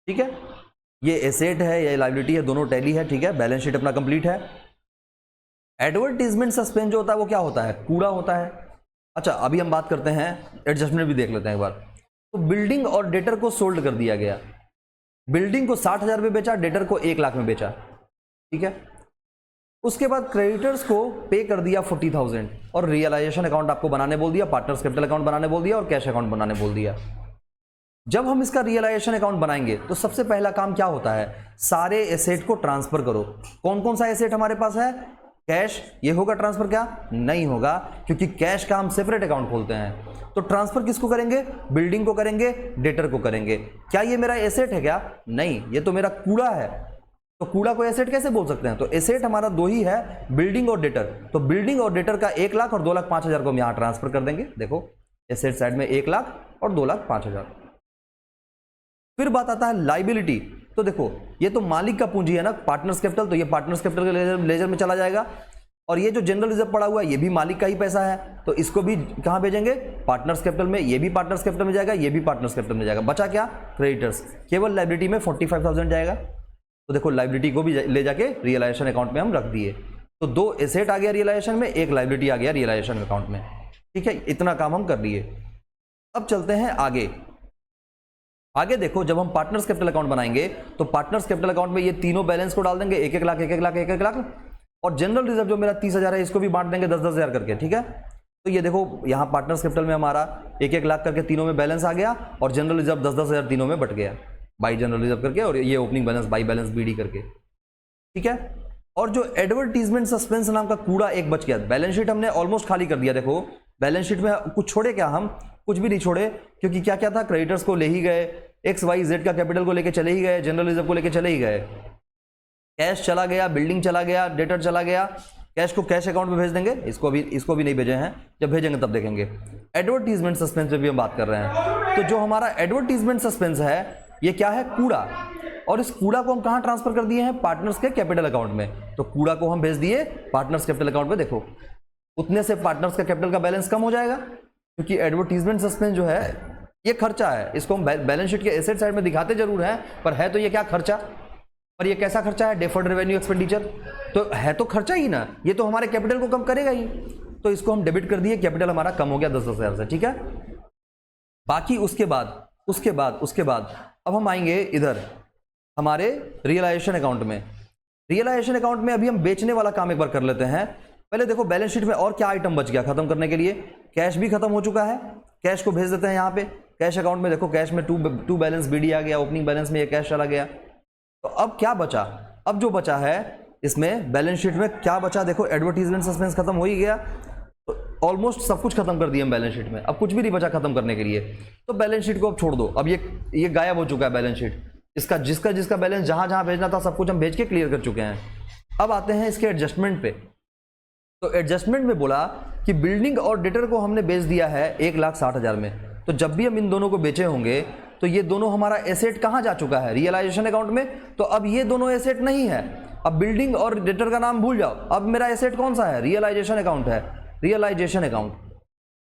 ठीक है, ये एसेट है, ये लायबिलिटी है, दोनों टैली है, ठीक है। बैलेंस शीट अपना कंप्लीट है। एडवर्टीजमेंट सस्पेंस जो होता है वो क्या होता है? कूड़ा होता है। अच्छा, अभी हम बात करते हैं, एडजस्टमेंट भी देख लेते हैं एक बार। तो बिल्डिंग और डेटर को सोल्ड कर दिया गया। बिल्डिंग को 60,000 में बेचा, डेटर को 1 लाख में बेचा, ठीक है। उसके बाद क्रेडिटर्स को पे कर दिया 40,000 और रियलाइजेशन अकाउंट आपको बनाने बोल दिया, पार्टनर्स कैपिटल अकाउंट बनाने बोल दिया और कैश अकाउंट बनाने बोल दिया। जब हम इसका रियलाइजेशन अकाउंट बनाएंगे तो सबसे पहला काम क्या होता है? सारे एसेट को ट्रांसफर करो। कौन कौन सा एसेट हमारे पास है? कैश। ये होगा ट्रांसफर? क्या नहीं होगा, क्योंकि कैश का हम सेपरेट अकाउंट खोलते हैं। तो ट्रांसफर किसको करेंगे? बिल्डिंग को करेंगे, डेटर को करेंगे। क्या ये मेरा एसेट है? क्या नहीं, ये तो मेरा कूड़ा है। तो कूड़ा को एसेट कैसे बोल सकते हैं? तो एसेट हमारा दो ही है, बिल्डिंग और डेटर। तो बिल्डिंग और डेटर का 1 लाख और 2,05,000 को हम यहां ट्रांसफर कर देंगे। देखो, एसेट साइड में 1 लाख और 2,05,000। फिर बात आता है लाइबिलिटी। तो देखो, ये तो मालिक का पूंजी है ना, पार्टनर्स कैपिटल, तो ये पार्टनर्स कैपिटल के लेजर में चला जाएगा। और ये जो जनरल रिजर्व पड़ा हुआ है ये भी मालिक का ही पैसा है, तो इसको भी कहां भेजेंगे? पार्टनर्स कैपिटल में। ये भी पार्टनर्स कैपिटल में जाएगा, ये भी पार्टनर्स कैपिटल में जाएगा। बचा क्या? क्रेडिटर्स। केवल लाइबिलिटी में 45,000 जाएगा। तो देखो, लाइबिलिटी को भी ले जाके रियलाइजेशन अकाउंट में हम रख दिए। तो 2 एसेट आ गया रियलाइजेशन में, 1 लाइबिलिटी आ गया रियलाइजेशन अकाउंट में, ठीक है। इतना काम हम कर लिए। अब चलते हैं आगे। आगे देखो, जब हम पार्टनर्स कैपिटल अकाउंट बनाएंगे तो पार्टनर्स कैपिटल अकाउंट में ये तीनों बैलेंस को डाल देंगे, 1-1 लाख 1-1 लाख 1-1 लाख, और जनरल रिजर्व जो मेरा 30,000 है इसको भी बांट देंगे 10-10,000 करके, ठीक है। तो ये देखो, यहाँ पार्टनर्स कैपिटल में हमारा 1-1 लाख करके तीनों में बैलेंस आ गया और जनरल रिजर्व 10-10,000 तीनों में बट गया, बाई जनरल रिजर्व करके, और ये opening balance by balance BD करके, ठीक है। और जो एडवर्टीजमेंट सस्पेंस नाम का कूड़ा एक बच गया। बैलेंस शीट हमने ऑलमोस्ट खाली कर दिया। देखो, बैलेंस शीट में कुछ छोड़े क्या? हम कुछ भी नहीं छोड़े, क्योंकि क्या क्या था? क्रेडिटर्स को ले ही गए, XYZ का कैपिटल को लेके चले ही गए, जनरल रिजर्व को लेके चले ही गए, कैश चला गया, बिल्डिंग चला गया, डेटर चला गया। कैश को कैश अकाउंट में भेज देंगे, इसको भी नहीं भेजे हैं, जब भेजेंगे तब देखेंगे। एडवर्टीजमेंट सस्पेंस पे भी हम बात कर रहे हैं। तो जो हमारा एडवर्टीजमेंट सस्पेंस है ये क्या है? कूड़ा। और इस कूड़ा को हम कहां ट्रांसफर कर दिए हैं? पार्टनर्स के कैपिटल अकाउंट में। तो कूड़ा को हम भेज दिए पार्टनर्स कैपिटल अकाउंट में। देखो, उतने से पार्टनर्स का कैपिटल का बैलेंस कम हो जाएगा, क्योंकि एडवर्टीजमेंट सस्पेंस जो है ये खर्चा है। इसको हम बैलेंस शीट के एसेट साइड में दिखाते जरूर हैं, पर है तो ये क्या? खर्चा। और ये कैसा खर्चा है? Deferred revenue expenditure. तो है तो खर्चा ही ना, ये तो हमारे कैपिटल को कम करेगा ही। तो इसको हम डेबिट कर दिए, कैपिटल हमारा कम हो गया 10,000 से, ठीक है। बाकी उसके बाद अब हम आएंगे इधर हमारे रियलाइजेशन अकाउंट में। रियलाइजेशन अकाउंट में अभी हम बेचने वाला काम एक बार कर लेते हैं। पहले देखो बैलेंस शीट में और क्या आइटम बच गया खत्म करने के लिए। कैश भी खत्म हो चुका है, कैश को भेज देते हैं यहाँ पे। कैश अकाउंट में देखो, कैश में टू बैलेंस बीडी आ गया, ओपनिंग बैलेंस में ये कैश चला गया। तो अब क्या बचा? अब जो बचा है इसमें बैलेंस शीट में क्या बचा, देखो एडवर्टीजमेंट सस्पेंस खत्म हो ही गया, तो ऑलमोस्ट सब कुछ खत्म कर दिया हम बैलेंस शीट में। अब कुछ भी नहीं बचा खत्म करने के लिए, तो बैलेंस शीट को अब छोड़ दो। अब ये गायब हो चुका है बैलेंस शीट। इसका जिसका बैलेंस जहां भेजना था सब कुछ हम भेज के क्लियर कर चुके हैं। अब आते हैं इसके एडजस्टमेंट पे। तो एडजस्टमेंट में बोला कि बिल्डिंग और डेटर को हमने बेच दिया है 1,60,000 में। तो जब भी हम इन दोनों को बेचे होंगे तो ये दोनों हमारा एसेट कहां जा चुका है? रियलाइजेशन अकाउंट में। तो अब ये दोनों एसेट नहीं है। अब बिल्डिंग और डेटर का नाम भूल जाओ, अब मेरा एसेट कौन सा है? रियलाइजेशन अकाउंट है, रियलाइजेशन अकाउंट।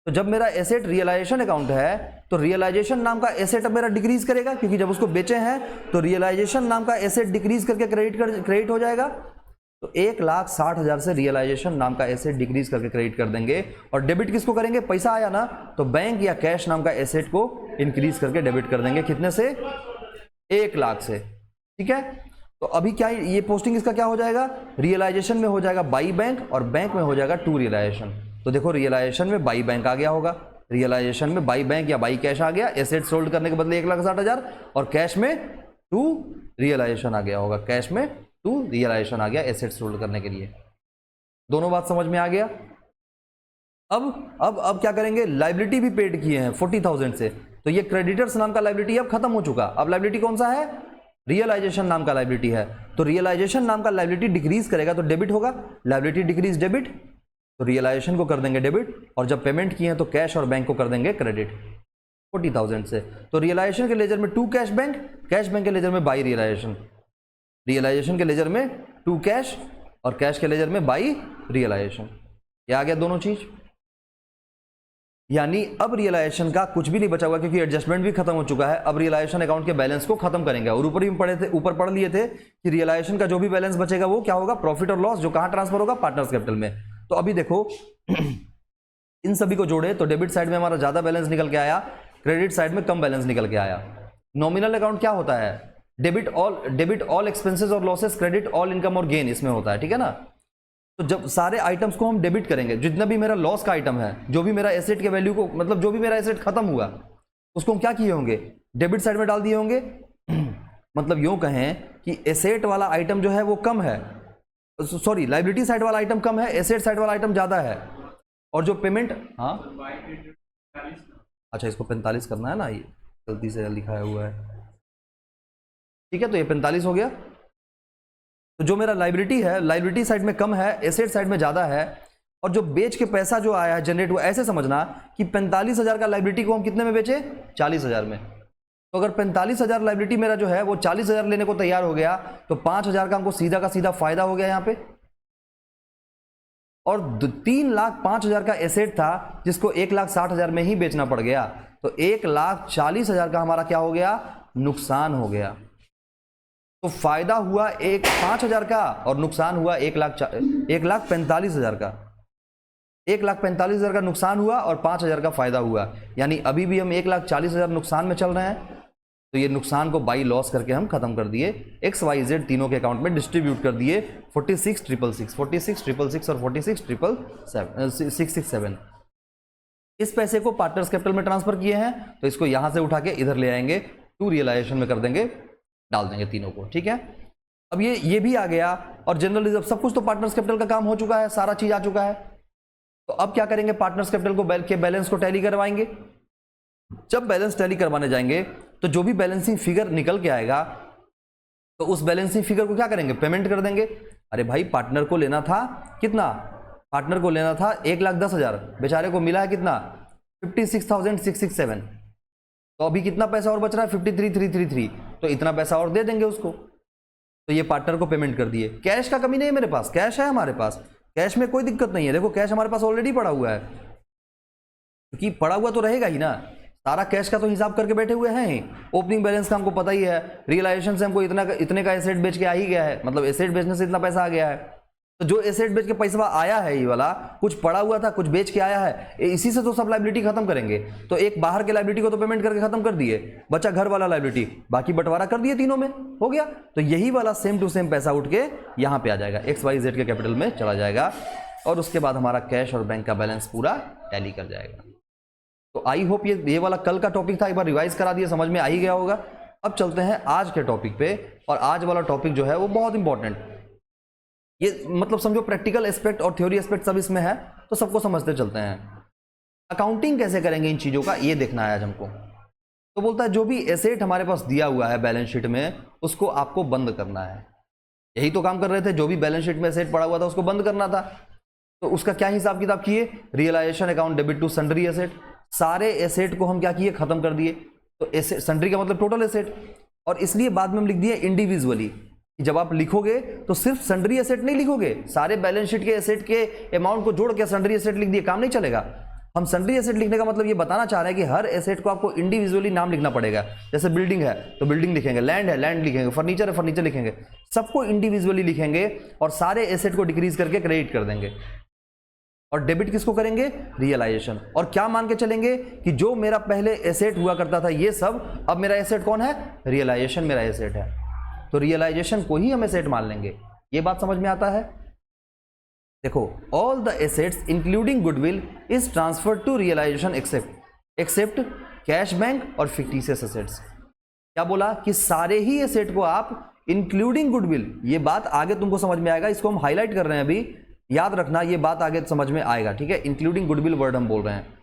तो जब मेरा एसेट रियलाइजेशन अकाउंट है तो रियलाइजेशन नाम का एसेट अब मेरा डिक्रीज करेगा, क्योंकि जब उसको बेचे हैं तो रियलाइजेशन नाम का एसेट डिक्रीज करके क्रेडिट हो जाएगा। तो 1,60,000 से रियलाइजेशन नाम का एसेट डिक्रीज करके क्रेडिट कर देंगे। और डेबिट किसको करेंगे? पैसा आया ना, तो बैंक या कैश नाम का एसेट को इंक्रीज करके डेबिट कर देंगे। कितने से? 1,00,000 से। ठीक है, तो अभी क्या ये पोस्टिंग इसका क्या हो जाएगा? रियलाइजेशन में हो जाएगा बाई बैंक और बैंक में हो जाएगा टू रियलाइजेशन। तो देखो रियलाइजेशन में बाई बैंक आ गया होगा, रियलाइजेशन में बाई बैंक या बाई कैश आ गया, एसेट सोल्ड करने के बदले 1,60,000, और कैश में टू रियलाइजेशन आ गया होगा, कैश में टू रियलाइजेशन आ गया एसेट सोल्ड करने के लिए। दोनों बात समझ में आ गया। अब क्या करेंगे? लाइबिलिटी भी पेड किए हैं 40,000 से, तो ये क्रेडिटर्स नाम का लाइबिलिटी अब खत्म हो चुका। अब लाइबिलिटी कौन सा है? रियलाइजेशन नाम का लाइबिलिटी है। तो रियलाइजेशन नाम का लाइबिलिटी डिक्रीज करेगा तो डेबिट होगा, लाइबिलिटी डिक्रीज डेबिट, तो रियलाइजेशन को कर देंगे डेबिट, और जब पेमेंट किए हैं तो कैश और बैंक को कर देंगे क्रेडिट 40,000 से। तो रियलाइजेशन के लेजर में to cash bank, cash bank के लेजर में बाई रियलाइजेशन, रियलाइजेशन के लेजर में टू कैश और कैश के लेजर में बाई रियलाइजेशन। ये आ गया दोनों चीज। यानी अब रियलाइजेशन का कुछ भी नहीं बचा हुआ, क्योंकि एडजस्टमेंट भी खत्म हो चुका है। अब रियलाइजेशन अकाउंट के बैलेंस को खत्म करेंगे। और ऊपर ही ऊपर पढ़ लिए थे कि रियलाइजेशन का जो भी बैलेंस बचेगा वो क्या होगा? प्रॉफिट और लॉस, जो कहां ट्रांसफर होगा? पार्टनर्स कैपिटल में। तो अभी देखो इन सभी को जोड़े तो डेबिट साइड में हमारा ज्यादा बैलेंस निकल के आया, क्रेडिट साइड में कम बैलेंस निकल के आया। नॉमिनल अकाउंट क्या होता है? डेबिट ऑल एक्सपेंसेस और लॉसेस, क्रेडिट ऑल इनकम और गेन, इसमें होता है। ठीक है ना। तो जब सारे आइटम्स को हम डेबिट करेंगे, जितना भी मेरा लॉस का आइटम है, जो भी मेरा एसेट के वैल्यू को, मतलब जो भी मेरा एसेट खत्म हुआ उसको हम क्या किए होंगे? डेबिट साइड में डाल दिए होंगे। मतलब यूं कहें कि एसेट वाला आइटम जो है वो कम है, सॉरी लाइबिलिटी साइड वाला आइटम कम है, एसेट साइड वाला आइटम ज्यादा है। और जो पेमेंट, हाँ अच्छा इसको 45 करना है ना, ये गलती से लिखाया हुआ है। ठीक है, तो ये 45 हो गया। तो जो मेरा लाइबिलिटी है, लाइबिलिटी साइड में कम है, एसेट साइड में ज्यादा है। और जो बेच के पैसा जो आया है जनरेट हुआ, ऐसे समझना कि 45,000 का लाइबिलिटी को हम कितने में बेचे? 40,000 में। तो अगर 45,000 लाइबिलिटी मेरा जो है वो 40,000 लेने को तैयार हो गया, तो 5,000 का हमको सीधा का सीधा फायदा हो गया यहाँ पे। और 3,05,000 का एसेट था जिसको 1,60,000 में ही बेचना पड़ गया, तो 1,40,000 का हमारा क्या हो गया? नुकसान हो गया। तो फायदा हुआ 5,000 का और नुकसान हुआ 1,45,000 का। 1,45,000 का नुकसान हुआ और 5,000 का फायदा हुआ। यानी अभी भी हम 1,40,000 नुकसान में चल रहे हैं। तो ये नुकसान को बाई लॉस करके हम खत्म कर दिए, XYZ तीनों के अकाउंट में डिस्ट्रीब्यूट कर दिए 46,666, 46,666 और 46,667। इस पैसे को पार्टनर्स कैपिटल में ट्रांसफर किए हैं, तो इसको यहां से उठा के इधर ले आएंगे, टू रियलाइजेशन में कर देंगे, डाल देंगे तीनों को। ठीक है, अब ये भी आ गया। और जनरल रिजर्व, सब कुछ तो पार्टनर्स कैपिटल का काम हो चुका है, सारा चीज आ चुका है। तो अब क्या करेंगे? पार्टनर्स कैपिटल को बैलेंस को टैली करवाएंगे। जब बैलेंस टैली करवाने जाएंगे तो जो भी बैलेंसिंग फिगर निकल के आएगा, तो उस बैलेंसिंग फिगर को क्या करेंगे? पेमेंट कर देंगे। अरे भाई पार्टनर को लेना था कितना? पार्टनर को लेना था 1,10,000, बेचारे को मिला है कितना? 56,667। तो अभी कितना पैसा और बच रहा है? 53,333। तो इतना पैसा और दे देंगे उसको। तो ये पार्टनर को पेमेंट कर दिए। कैश का कमी नहीं है मेरे पास, कैश है हमारे पास, कैश में कोई दिक्कत नहीं है। देखो कैश हमारे पास ऑलरेडी पड़ा हुआ है, क्योंकि पड़ा हुआ तो रहेगा ही ना, सारा कैश का तो हिसाब करके बैठे हुए हैं ही। ओपनिंग बैलेंस का हमको पता ही है, रियलाइजेशन से हमको इतने का एसेट बेच के आ ही गया है, मतलब एसेट बेचने से इतना पैसा आ गया है। तो जो एसेट बेच के पैसा आया है ये वाला, कुछ पड़ा हुआ था, कुछ बेच के आया है, इसी से तो सब लायबिलिटी खत्म करेंगे। तो एक बाहर के लायबिलिटी को तो पेमेंट करके खत्म कर दिए, बचा घर वाला लायबिलिटी, बाकी बंटवारा कर दिए, तीनों में हो गया। तो यही वाला सेम टू सेम पैसा उठ के यहां पे आ जाएगा, XYZ के कैपिटल में चला जाएगा, और उसके बाद हमारा कैश और बैंक का बैलेंस पूरा टैली कर जाएगा। तो आई होप ये वाला कल का टॉपिक था, एक बार रिवाइज करा दिए, समझ में आ ही गया होगा। अब चलते हैं आज के टॉपिक पे, और आज वाला टॉपिक जो है वो बहुत इंपॉर्टेंट, ये मतलब समझो प्रैक्टिकल एस्पेक्ट और थ्योरी एस्पेक्ट सब इसमें है, तो सबको समझते चलते हैं। अकाउंटिंग कैसे करेंगे इन चीजों का, ये देखना है आज हमको। तो बोलता है जो भी एसेट हमारे पास दिया हुआ है बैलेंस शीट में, उसको आपको बंद करना है। यही तो काम कर रहे थे, जो भी बैलेंस शीट में एसेट पड़ा हुआ था उसको बंद करना था। तो उसका क्या हिसाब किताब किए, realisation account debit to sundry asset, सारे एसेट को हम क्या किए, खत्म कर दिए। तो एसेट सन्ड्री का मतलब टोटल एसेट, और इसलिए बाद में हम लिख दिए इंडिविजुअली। जब आप लिखोगे तो सिर्फ सन्ड्री एसेट नहीं लिखोगे, सारे बैलेंस शीट के एसेट के अमाउंट को जोड़ के सन्ड्री एसेट लिख दिए, काम नहीं चलेगा। हम सन्ड्री एसेट लिखने का मतलब ये बताना चाह रहे हैं कि हर एसेट को आपको इंडिविजुअली नाम लिखना पड़ेगा। जैसे बिल्डिंग है तो बिल्डिंग लिखेंगे, लैंड है लैंड लिखेंगे, फर्नीचर है फर्नीचर लिखेंगे, सबको इंडिविजुअली लिखेंगे और सारे एसेट को डिक्रीज करके क्रेडिट कर देंगे। और डेबिट किसको करेंगे, रियलाइजेशन। और क्या मान के चलेंगे कि जो मेरा पहले एसेट हुआ करता था ये सब, अब मेरा एसेट कौन है, रियलाइजेशन मेरा एसेट है। तो रियलाइजेशन को ही हम एसेट मान लेंगे। ये बात समझ में आता है। देखो, all the assets including goodwill is transferred to realisation except cash bank और फिक्टिशियस एसेट्स। क्या बोला कि सारे ही एसेट को आप इंक्लूडिंग गुडविल, ये बात आगे तुमको समझ में आएगा, इसको हम हाईलाइट कर रहे हैं अभी, याद रखना ये बात आगे समझ में आएगा, ठीक है। इंक्लूडिंग गुडविल वर्ड हम बोल रहे हैं।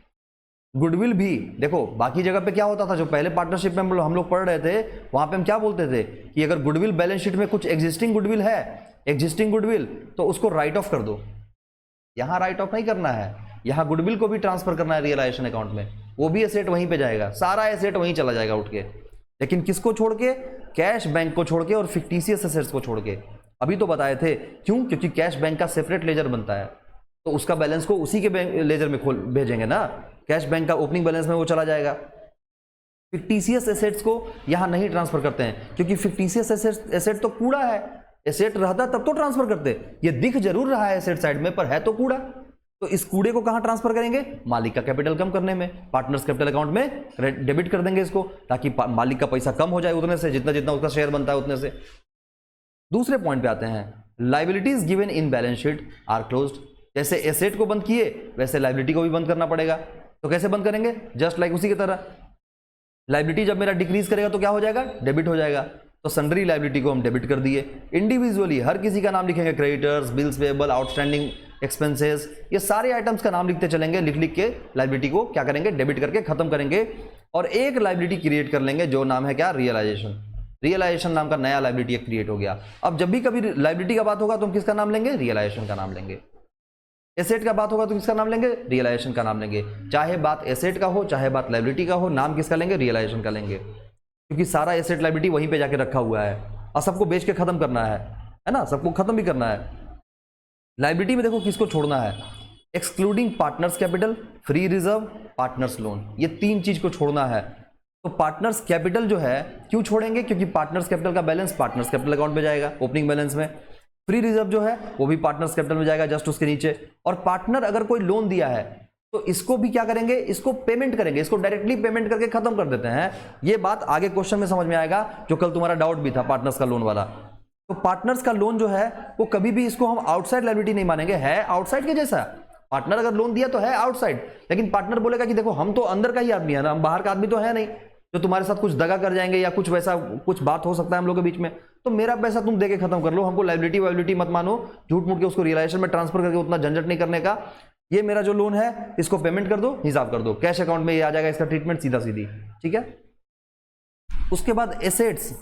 गुडविल भी देखो, बाकी जगह पे क्या होता था, जो पहले पार्टनरशिप में हम लोग पढ़ रहे थे, वहां पे हम क्या बोलते थे कि अगर गुडविल बैलेंस शीट में कुछ एग्जिस्टिंग गुडविल है, एग्जिस्टिंग गुडविल, तो उसको राइट ऑफ कर दो। यहां राइट ऑफ नहीं करना है, यहां गुडविल को भी ट्रांसफर करना है रियलाइजेशन अकाउंट में, वो भी एसेट वहीं पे जाएगा, सारा एसेट वहीं चला जाएगा उठ के। लेकिन किसको छोड़ के, कैश बैंक को छोड़ के और फिक्टिशियस एसेट्स को छोड़ के। अभी तो बताए थे, क्यों, क्योंकि कैश बैंक का सेपरेट लेजर बनता है, तो उसका बैलेंस को उसी के बैंक लेजर में खोल भेजेंगे ना, कैश बैंक का ओपनिंग बैलेंस में वो चला जाएगा। फिक्टिशियस एसेट्स को यहां नहीं ट्रांसफर करते हैं, क्योंकि फिक्टिशियस एसेट तो कूड़ा है, एसेट रहता तब तो ट्रांसफर करते, ये दिख जरूर रहा है एसेट साइड में पर है तो कूड़ा। तो इस कूड़े को कहां ट्रांसफर करेंगे, मालिक का कैपिटल कम करने में, पार्टनर्स कैपिटल अकाउंट में डेबिट कर देंगे इसको, ताकि मालिक का पैसा कम हो जाए उतने से, जितना जितना उसका शेयर बनता है उतने से। दूसरे पॉइंट पे आते हैं, liabilities given in balance sheet are closed. जैसे एसेट को बंद किए वैसे लाइबिलिटी को भी बंद करना पड़ेगा। तो कैसे बंद करेंगे, जस्ट लाइक उसी की तरह, लाइबिलिटी जब मेरा डिक्रीज करेगा तो क्या हो जाएगा, डेबिट हो जाएगा। तो सन्ड्री लाइबिलिटी को हम डेबिट कर दिए, इंडिविजुअली हर किसी का नाम लिखेंगे, creditors, bills payable, outstanding expenses, ये सारे आइटम्स का नाम लिखते चलेंगे, लिख लिख के लाइबिलिटी को क्या करेंगे, डेबिट करके खत्म करेंगे। और एक लाइबिलिटी क्रिएट कर लेंगे जो नाम है क्या, रियलाइजेशन। रियलाइजेशन नाम का नया लाइबिलिटी क्रिएट हो गया। अब जब भी कभी लाइबिलिटी का बात होगा तो हम किसका नाम लेंगे, रियलाइजेशन का नाम लेंगे। एसेट का बात होगा तो किसका नाम लेंगे, रियलाइजेशन का नाम लेंगे। चाहे बात एसेट का हो चाहे बात लाइबिलिटी का हो, नाम किसका लेंगे, रियलाइजेशन का लेंगे, क्योंकि सारा एसेट लाइबिलिटी वहीं पे जाके रखा हुआ है और सबको बेच के खत्म करना है ना, सबको खत्म भी करना है। लाइबिलिटी में देखो किसको छोड़ना है, excluding partners capital, free reserve, partners loan, ये तीन चीज को छोड़ना है। तो पार्टनर्स कैपिटल जो है क्यों छोड़ेंगे, क्योंकि पार्टनर्स कैपिटल का बैलेंस पार्टनर्स कैपिटल अकाउंट में जाएगा ओपनिंग बैलेंस में। फ्री रिजर्व जो है वो भी पार्टनर्स कैपिटल में जाएगा जस्ट उसके नीचे। और पार्टनर अगर कोई लोन दिया है तो इसको भी क्या करेंगे, इसको पेमेंट करेंगे, इसको डायरेक्टली पेमेंट करके खत्म कर देते हैं। ये बात आगे क्वेश्चन में समझ में आएगा, जो कल तुम्हारा डाउट भी था पार्टनर्स का लोन वाला। तो पार्टनर्स का लोन जो है वो कभी भी इसको हम आउटसाइड लायबिलिटी नहीं मानेंगे, है आउटसाइड के जैसा। पार्टनर अगर लोन दिया तो है आउटसाइड, लेकिन पार्टनर बोलेगा कि देखो हम तो अंदर का ही आदमी है ना, हम बाहर का आदमी तो है नहीं जो तुम्हारे साथ कुछ दगा कर जाएंगे या कुछ वैसा कुछ बात हो सकता है हम लोग के बीच में। तो मेरा पैसा तुम देके खत्म कर लो, हमको लायबिलिटी मत मानो, झूठ मूठ के उसको रियलाइजेशन में ट्रांसफर करके उतना झंझट नहीं करने का। ये मेरा जो लोन है इसको पेमेंट कर दो, हिसाब कर दो, कैश अकाउंट में ये आ जाएगा, इसका ट्रीटमेंट सीधा सीधी, ठीक है। उसके बाद एसेट्स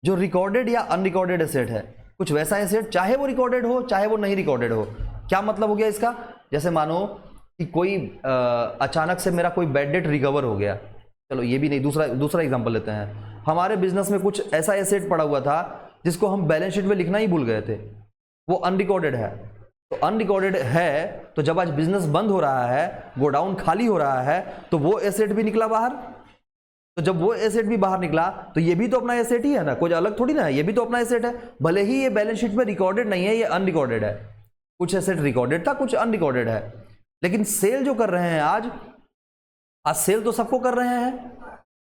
जो रिकॉर्डेड या अनरिकॉर्डेड एसेट है, कुछ वैसा एसेट चाहे वो रिकॉर्डेड हो चाहे वो नहीं रिकॉर्डेड हो। क्या मतलब हो गया इसका, जैसे मानो कि कोई अचानक से मेरा कोई बैड डेट रिकवर हो गया, चलो ये भी नहीं, दूसरा एग्जांपल लेते हैं। हमारे बिजनेस में कुछ ऐसा एसेट पड़ा हुआ था जिसको हम बैलेंस शीट में लिखना ही भूल गए थे, वो अनरिकॉर्डेड है। तो अनरिकॉर्डेड है तो जब आज बिजनेस बंद हो रहा है, गोडाउन खाली हो रहा है, तो वो एसेट भी निकला बाहर। तो जब वो एसेट भी बाहर निकला तो ये भी तो अपना एसेट ही है ना, कोई अलग थोड़ी ना है, ये भी तो अपना एसेट है, भले ही ये बैलेंस शीट में रिकॉर्डेड नहीं है, ये अनरिकॉर्डेड है। कुछ एसेट रिकॉर्डेड था, कुछ अनरिकॉर्डेड है। लेकिन सेल जो कर रहे हैं आज सेल तो सबको कर रहे हैं,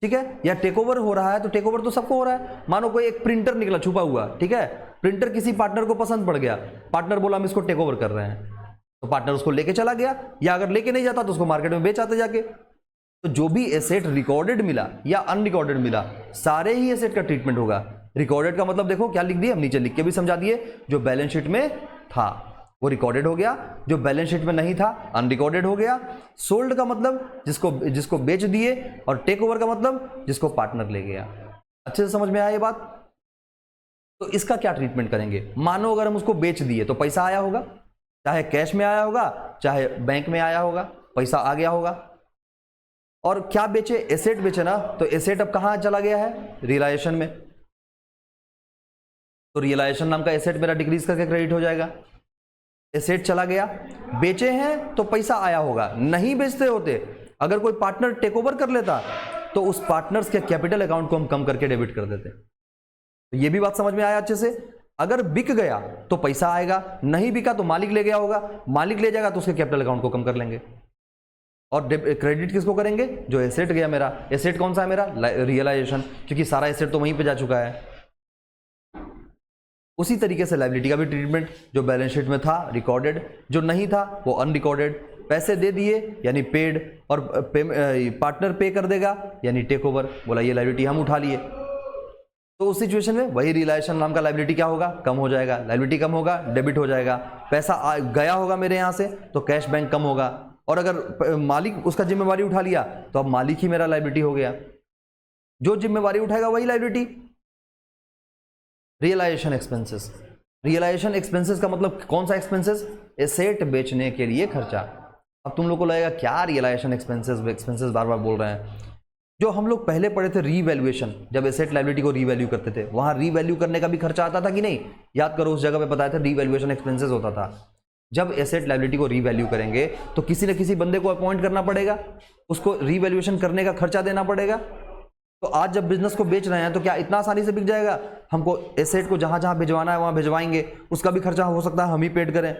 ठीक है, या टेक ओवर हो रहा है तो टेक ओवर तो सबको हो रहा है। मानो कोई एक प्रिंटर निकला छुपा हुआ, ठीक है, प्रिंटर किसी पार्टनर को पसंद पड़ गया, पार्टनर बोला हम इसको टेक ओवर कर रहे हैं, तो पार्टनर उसको लेके चला गया, या अगर लेके नहीं जाता तो उसको मार्केट में बेच आते जाके। तो जो भी एसेट रिकॉर्डेड मिला या अनरिकॉर्डेड मिला, सारे ही एसेट का ट्रीटमेंट होगा। रिकॉर्डेड का मतलब देखो क्या लिख दिए, हम नीचे लिख के भी समझा दिए, जो बैलेंस शीट में था वो रिकॉर्डेड हो गया, जो बैलेंस शीट में नहीं था अनरिकॉर्डेड हो गया। सोल्ड का मतलब जिसको बेच दिए, और टेक ओवर का मतलब जिसको पार्टनर ले गया। अच्छे से समझ में आया ये बात? तो इसका क्या ट्रीटमेंट करेंगे? मानो अगर हम उसको बेच दिए तो पैसा आया होगा, चाहे कैश में आया होगा चाहे बैंक में आया होगा, पैसा आ गया होगा। और क्या बेचे? एसेट बेचे ना, तो एसेट अब कहां चला गया है? रियलाइजेशन में। तो रियलाइजेशन नाम का एसेट मेरा डिक्रीज करके क्रेडिट हो जाएगा। एसेट चला गया, बेचे हैं तो पैसा आया होगा, नहीं बेचते होते, अगर कोई पार्टनर टेक ओवर कर लेता तो उस पार्टनर्स के कैपिटल अकाउंट को हम कम करके डेबिट कर देते। तो ये भी बात समझ में आया अच्छे से? अगर बिक गया तो पैसा आएगा, नहीं बिका तो मालिक ले गया होगा, मालिक ले जाएगा तो उसके कैपिटल अकाउंट को कम कर लेंगे। और क्रेडिट किसको करेंगे? जो एसेट गया मेरा। एसेट कौन सा है मेरा? रियलाइजेशन, क्योंकि सारा एसेट तो वहीं पे जा चुका है। उसी तरीके से लायबिलिटी का भी ट्रीटमेंट, जो बैलेंस शीट में था रिकॉर्डेड, जो नहीं था वो अनरिकॉर्डेड। पैसे दे दिए यानी पेड, और पार्टनर पे कर देगा यानी टेक ओवर, बोला ये लायबिलिटी हम उठा लिए। तो उस सिचुएशन में वही रियलाइजेशन नाम का लायबिलिटी क्या होगा? कम हो जाएगा। लायबिलिटी कम होगा, डेबिट हो जाएगा। पैसा गया होगा मेरे यहाँ से तो कैश बैंक कम होगा, और अगर मालिक उसका जिम्मेवारी उठा लिया तो अब मालिक ही मेरा लायबिलिटी हो गया। जो जिम्मेवारी उठाएगा वही liability. Realisation expenses. Realisation expenses का मतलब कौन सा एक्सपेंसेस? एसेट बेचने के लिए खर्चा। अब तुम लोग को लगेगा क्या रियलाइजेशन एक्सपेंसेस बार बार बोल रहे हैं। जो हम लोग पहले पढ़े थे रीवैल्यूएशन, जब एसेट लायबिलिटी को रीवैल्यू करते थे, वहां रीवैल्यू करने का भी खर्चा आता था कि नहीं? याद करो, उस जगह पे बताया था रीवैल्यूएशन एक्सपेंसेस होता था। जब एसेट लायबिलिटी को रीवैल्यू करेंगे तो किसी न किसी बंदे को अपॉइंट करना पड़ेगा, उसको रीवैल्यूएशन करने का खर्चा देना पड़ेगा। तो आज जब बिजनेस को बेच रहे हैं तो क्या इतना आसानी से बिक जाएगा? हमको एसेट को जहां जहां भिजवाना है वहां भिजवाएंगे, उसका भी खर्चा हो सकता है हम ही पेड करें।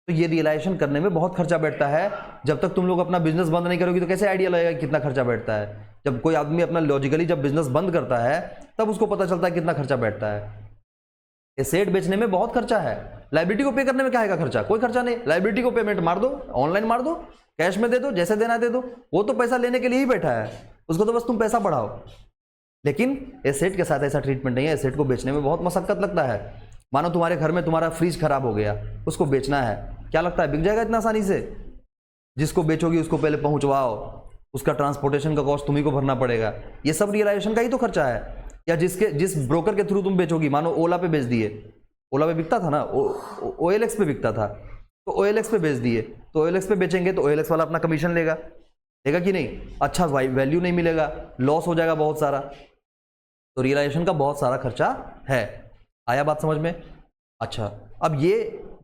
तो ये रियलाइजेशन करने में बहुत खर्चा बैठता है। जब तक तुम लोग अपना बिजनेस बंद नहीं करोगे तो कैसे आइडिया लगेगा कितना खर्चा बैठता है? जब कोई आदमी अपना लॉजिकली जब बिजनेस बंद करता है तब उसको पता चलता है कितना खर्चा बैठता है। एसेट बेचने में बहुत खर्चा है, लायबिलिटी को पे करने में क्या है खर्चा? कोई खर्चा नहीं। लायबिलिटी को पेमेंट मार दो, ऑनलाइन मार दो, कैश में दे दो, जैसे देना दे दो, वो तो पैसा लेने के लिए ही बैठा है, उसको तो बस तुम पैसा बढ़ाओ। लेकिन एसेट के साथ ऐसा ट्रीटमेंट नहीं है। एसेट को बेचने में बहुत मशक्कत लगता है। मानो तुम्हारे घर में तुम्हारा फ्रिज खराब हो गया, उसको बेचना है, क्या लगता है बिक जाएगा इतना आसानी से? जिसको बेचोगी उसको पहले पहुंचवाओ, उसका ट्रांसपोर्टेशन का कॉस्ट तुम्ही को भरना पड़ेगा। ये सब रियलाइजेशन का ही तो खर्चा है। या जिस ब्रोकर के थ्रू तुम बेचोगी, मानो ओला पे बेच दिए, ओला पे बिकता था ना, OLX पे बिकता था, तो OLX पे बेच दिए, तो OLX पे बेचेंगे तो OLX वाला अपना कमीशन लेगा कि नहीं? अच्छा वैल्यू नहीं मिलेगा, लॉस हो जाएगा बहुत सारा। तो रियलाइजेशन का बहुत सारा खर्चा है। आया बात समझ में? अच्छा, अब ये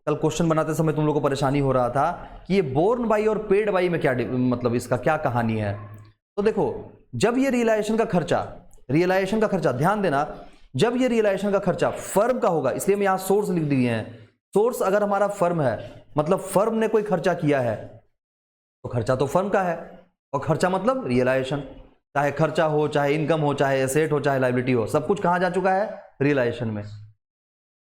कल क्वेश्चन बनाते समय तुम लोग को परेशानी हो रहा था कि ये बोर्न बाई और पेड बाई में क्या मतलब इसका क्या कहानी है। तो देखो, जब ये रियलाइजेशन का खर्चा ध्यान देना, जब ये रियलाइजेशन का खर्चा फर्म का होगा, इसलिए हम यहां सोर्स लिख दिए हैं। सोर्स अगर हमारा फर्म है, मतलब फर्म ने कोई खर्चा किया है, तो खर्चा तो फर्म का है, और खर्चा मतलब रियलाइजेशन। चाहे खर्चा हो, चाहे इनकम हो, चाहे एसेट हो, चाहे लायबिलिटी हो, सब कुछ कहां जा चुका है? रियलाइजेशन में।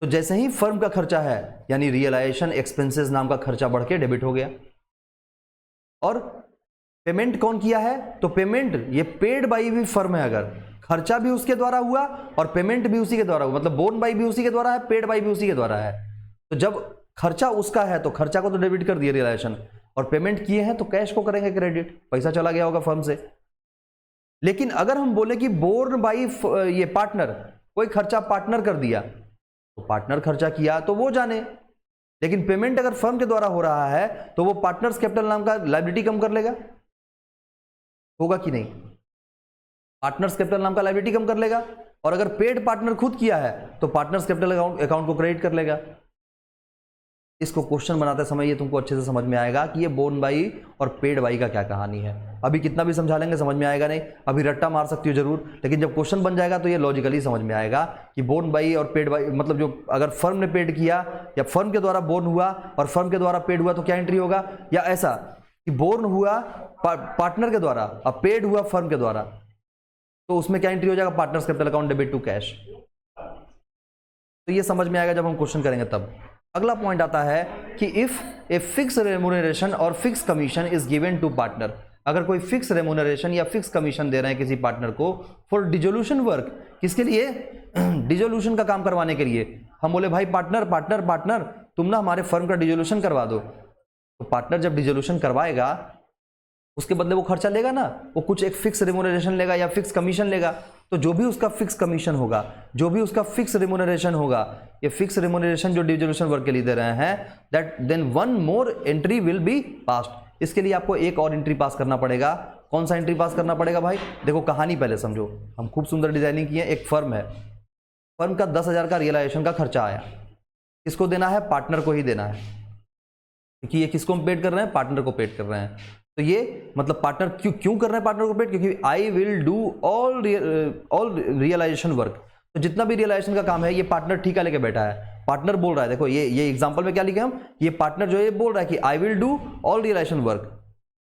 तो जैसे ही फर्म का खर्चा है यानी रियलाइजेशन एक्सपेंसेस नाम का खर्चा बढ़ के डेबिट हो गया। और पेमेंट कौन किया है? तो पेमेंट ये पेड बाई भी फर्म है, अगर खर्चा भी उसके द्वारा हुआ और पेमेंट भी उसी के द्वारा हुआ, मतलब बोर्न बाई भी उसी के द्वारा है, पेड बाई भी उसी के द्वारा है। तो जब खर्चा उसका है तो खर्चा को तो डेबिट कर दिया रियलाइजेशन, और पेमेंट किए हैं तो कैश को करेंगे क्रेडिट, पैसा चला गया होगा फर्म से। लेकिन अगर हम बोले कि बोर्न बाई ये पार्टनर, कोई खर्चा पार्टनर कर दिया, तो पार्टनर खर्चा किया तो वो जाने। लेकिन पेमेंट अगर फर्म के द्वारा हो रहा है तो वो पार्टनर्स कैपिटल नाम का लायबिलिटी कम कर लेगा, होगा कि नहीं? पार्टनर्स कैपिटल नाम का लायबिलिटी कम कर लेगा। और अगर पेड पार्टनर खुद किया है तो पार्टनर्स कैपिटल अकाउंट को क्रेडिट कर लेगा। इसको क्वेश्चन बनाते समय ये तुमको अच्छे से समझ में आएगा कि ये बोर्न बाई और पेड बाई का क्या कहानी है। अभी कितना भी समझा लेंगे समझ में आएगा नहीं, अभी रट्टा मार सकती हो जरूर, लेकिन जब क्वेश्चन बन जाएगा तो ये लॉजिकली समझ में आएगा कि बोर्न बाई और पेड बाई, मतलब जो अगर फर्म ने पेड किया या फर्म के द्वारा बोर्न हुआ और फर्म के द्वारा पेड हुआ तो क्या एंट्री होगा, या ऐसा कि बोर्न हुआ पार्टनर के द्वारा और पेड हुआ फर्म के द्वारा, तो उसमें क्या एंट्री हो जाएगा, partners capital account debit to cash. तो ये समझ में आएगा जब हम क्वेश्चन करेंगे तब। अगला पॉइंट आता है कि इफ ए फिक्स रेम्यूनरेशन और fix commission is given to partner, अगर कोई फिक्स रेम्यूनरेशन या फिक्स कमीशन दे रहे हैं किसी पार्टनर को फॉर डिजोल्यूशन वर्क, किसके लिए, डिजोल्यूशन का काम करवाने के लिए। हम बोले भाई पार्टनर पार्टनर पार्टनर तुम ना हमारे फर्म का डिजोल्यूशन करवा दो, तो पार्टनर जब डिजोल्यूशन करवाएगा उसके बदले वो खर्चा लेगा ना, वो कुछ एक फिक्स रेम्यूनरेशन लेगा या फिक्स कमीशन लेगा। तो जो भी उसका फिक्स कमीशन होगा, जो भी उसका फिक्स रेम्यूनरेशन होगा, ये फिक्स रेम्यूनरेशन जो डिजोल्यूशन वर्क के लिए दे रहे हैं, that then one more entry will be passed. इसके लिए आपको एक और एंट्री पास करना पड़ेगा। कौन सा एंट्री पास करना पड़ेगा भाई, देखो कहानी पहले समझो। हम खूब सुंदर डिजाइनिंग की है। एक फर्म है, फर्म का 10,000 का रियलाइजेशन का खर्चा आया, किसको देना है, पार्टनर को ही देना है, क्योंकि ये किसको हम पेड कर रहे हैं, पार्टनर को पेड कर रहे हैं। तो ये मतलब पार्टनर क्यों कर रहे हैं पार्टनर को पेड, क्योंकि I will do all realisation work. तो जितना भी रियलाइजेशन का काम है ये पार्टनर ठीका लेके बैठा है। पार्टनर बोल रहा है, देखो ये एग्जांपल में क्या लिखे हम, ये पार्टनर जो है बोल रहा है कि I will do all realisation work,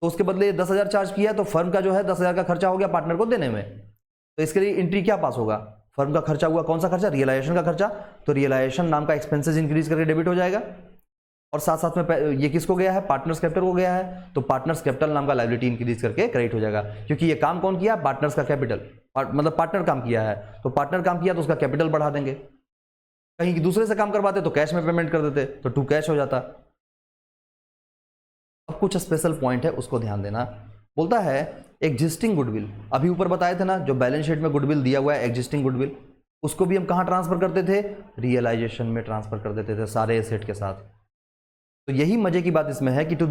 तो उसके बदले 10,000 चार्ज किया, तो फर्म का जो है 10,000 का खर्चा हो गया पार्टनर को देने में। तो इसके लिए एंट्री क्या पास होगा, फर्म का खर्चा हुआ, कौन सा खर्चा, रियलाइजेशन का खर्चा। तो रियलाइजेशन नाम का एक्सपेंसेस इंक्रीज करके डेबिट हो जाएगा, और साथ साथ में ये किसको गया है, पार्टनर्स कैपिटल को गया है, तो पार्टनर्स कैपिटल नाम का लायबिलिटी इंक्रीज करके क्रेडिट हो जाएगा, क्योंकि ये काम कौन किया, पार्टनर्स का कैपिटल, मतलब पार्टनर काम किया है, तो पार्टनर काम किया तो उसका कैपिटल बढ़ा देंगे। कहीं दूसरे से काम करवाते तो कैश में पेमेंट कर देते, तो टू कैश हो जाता। अब कुछ स्पेशल पॉइंट है उसको ध्यान देना। बोलता है एग्जिस्टिंग गुडविल, अभी ऊपर बताए थे ना जो बैलेंस शीट में गुडविल दिया हुआ है एग्जिस्टिंग गुडविल, उसको भी हम कहां ट्रांसफर करते थे, रियलाइजेशन में ट्रांसफर कर देते थे सारे एसेट के साथ। तो यही मजे की बात इसमें है कि to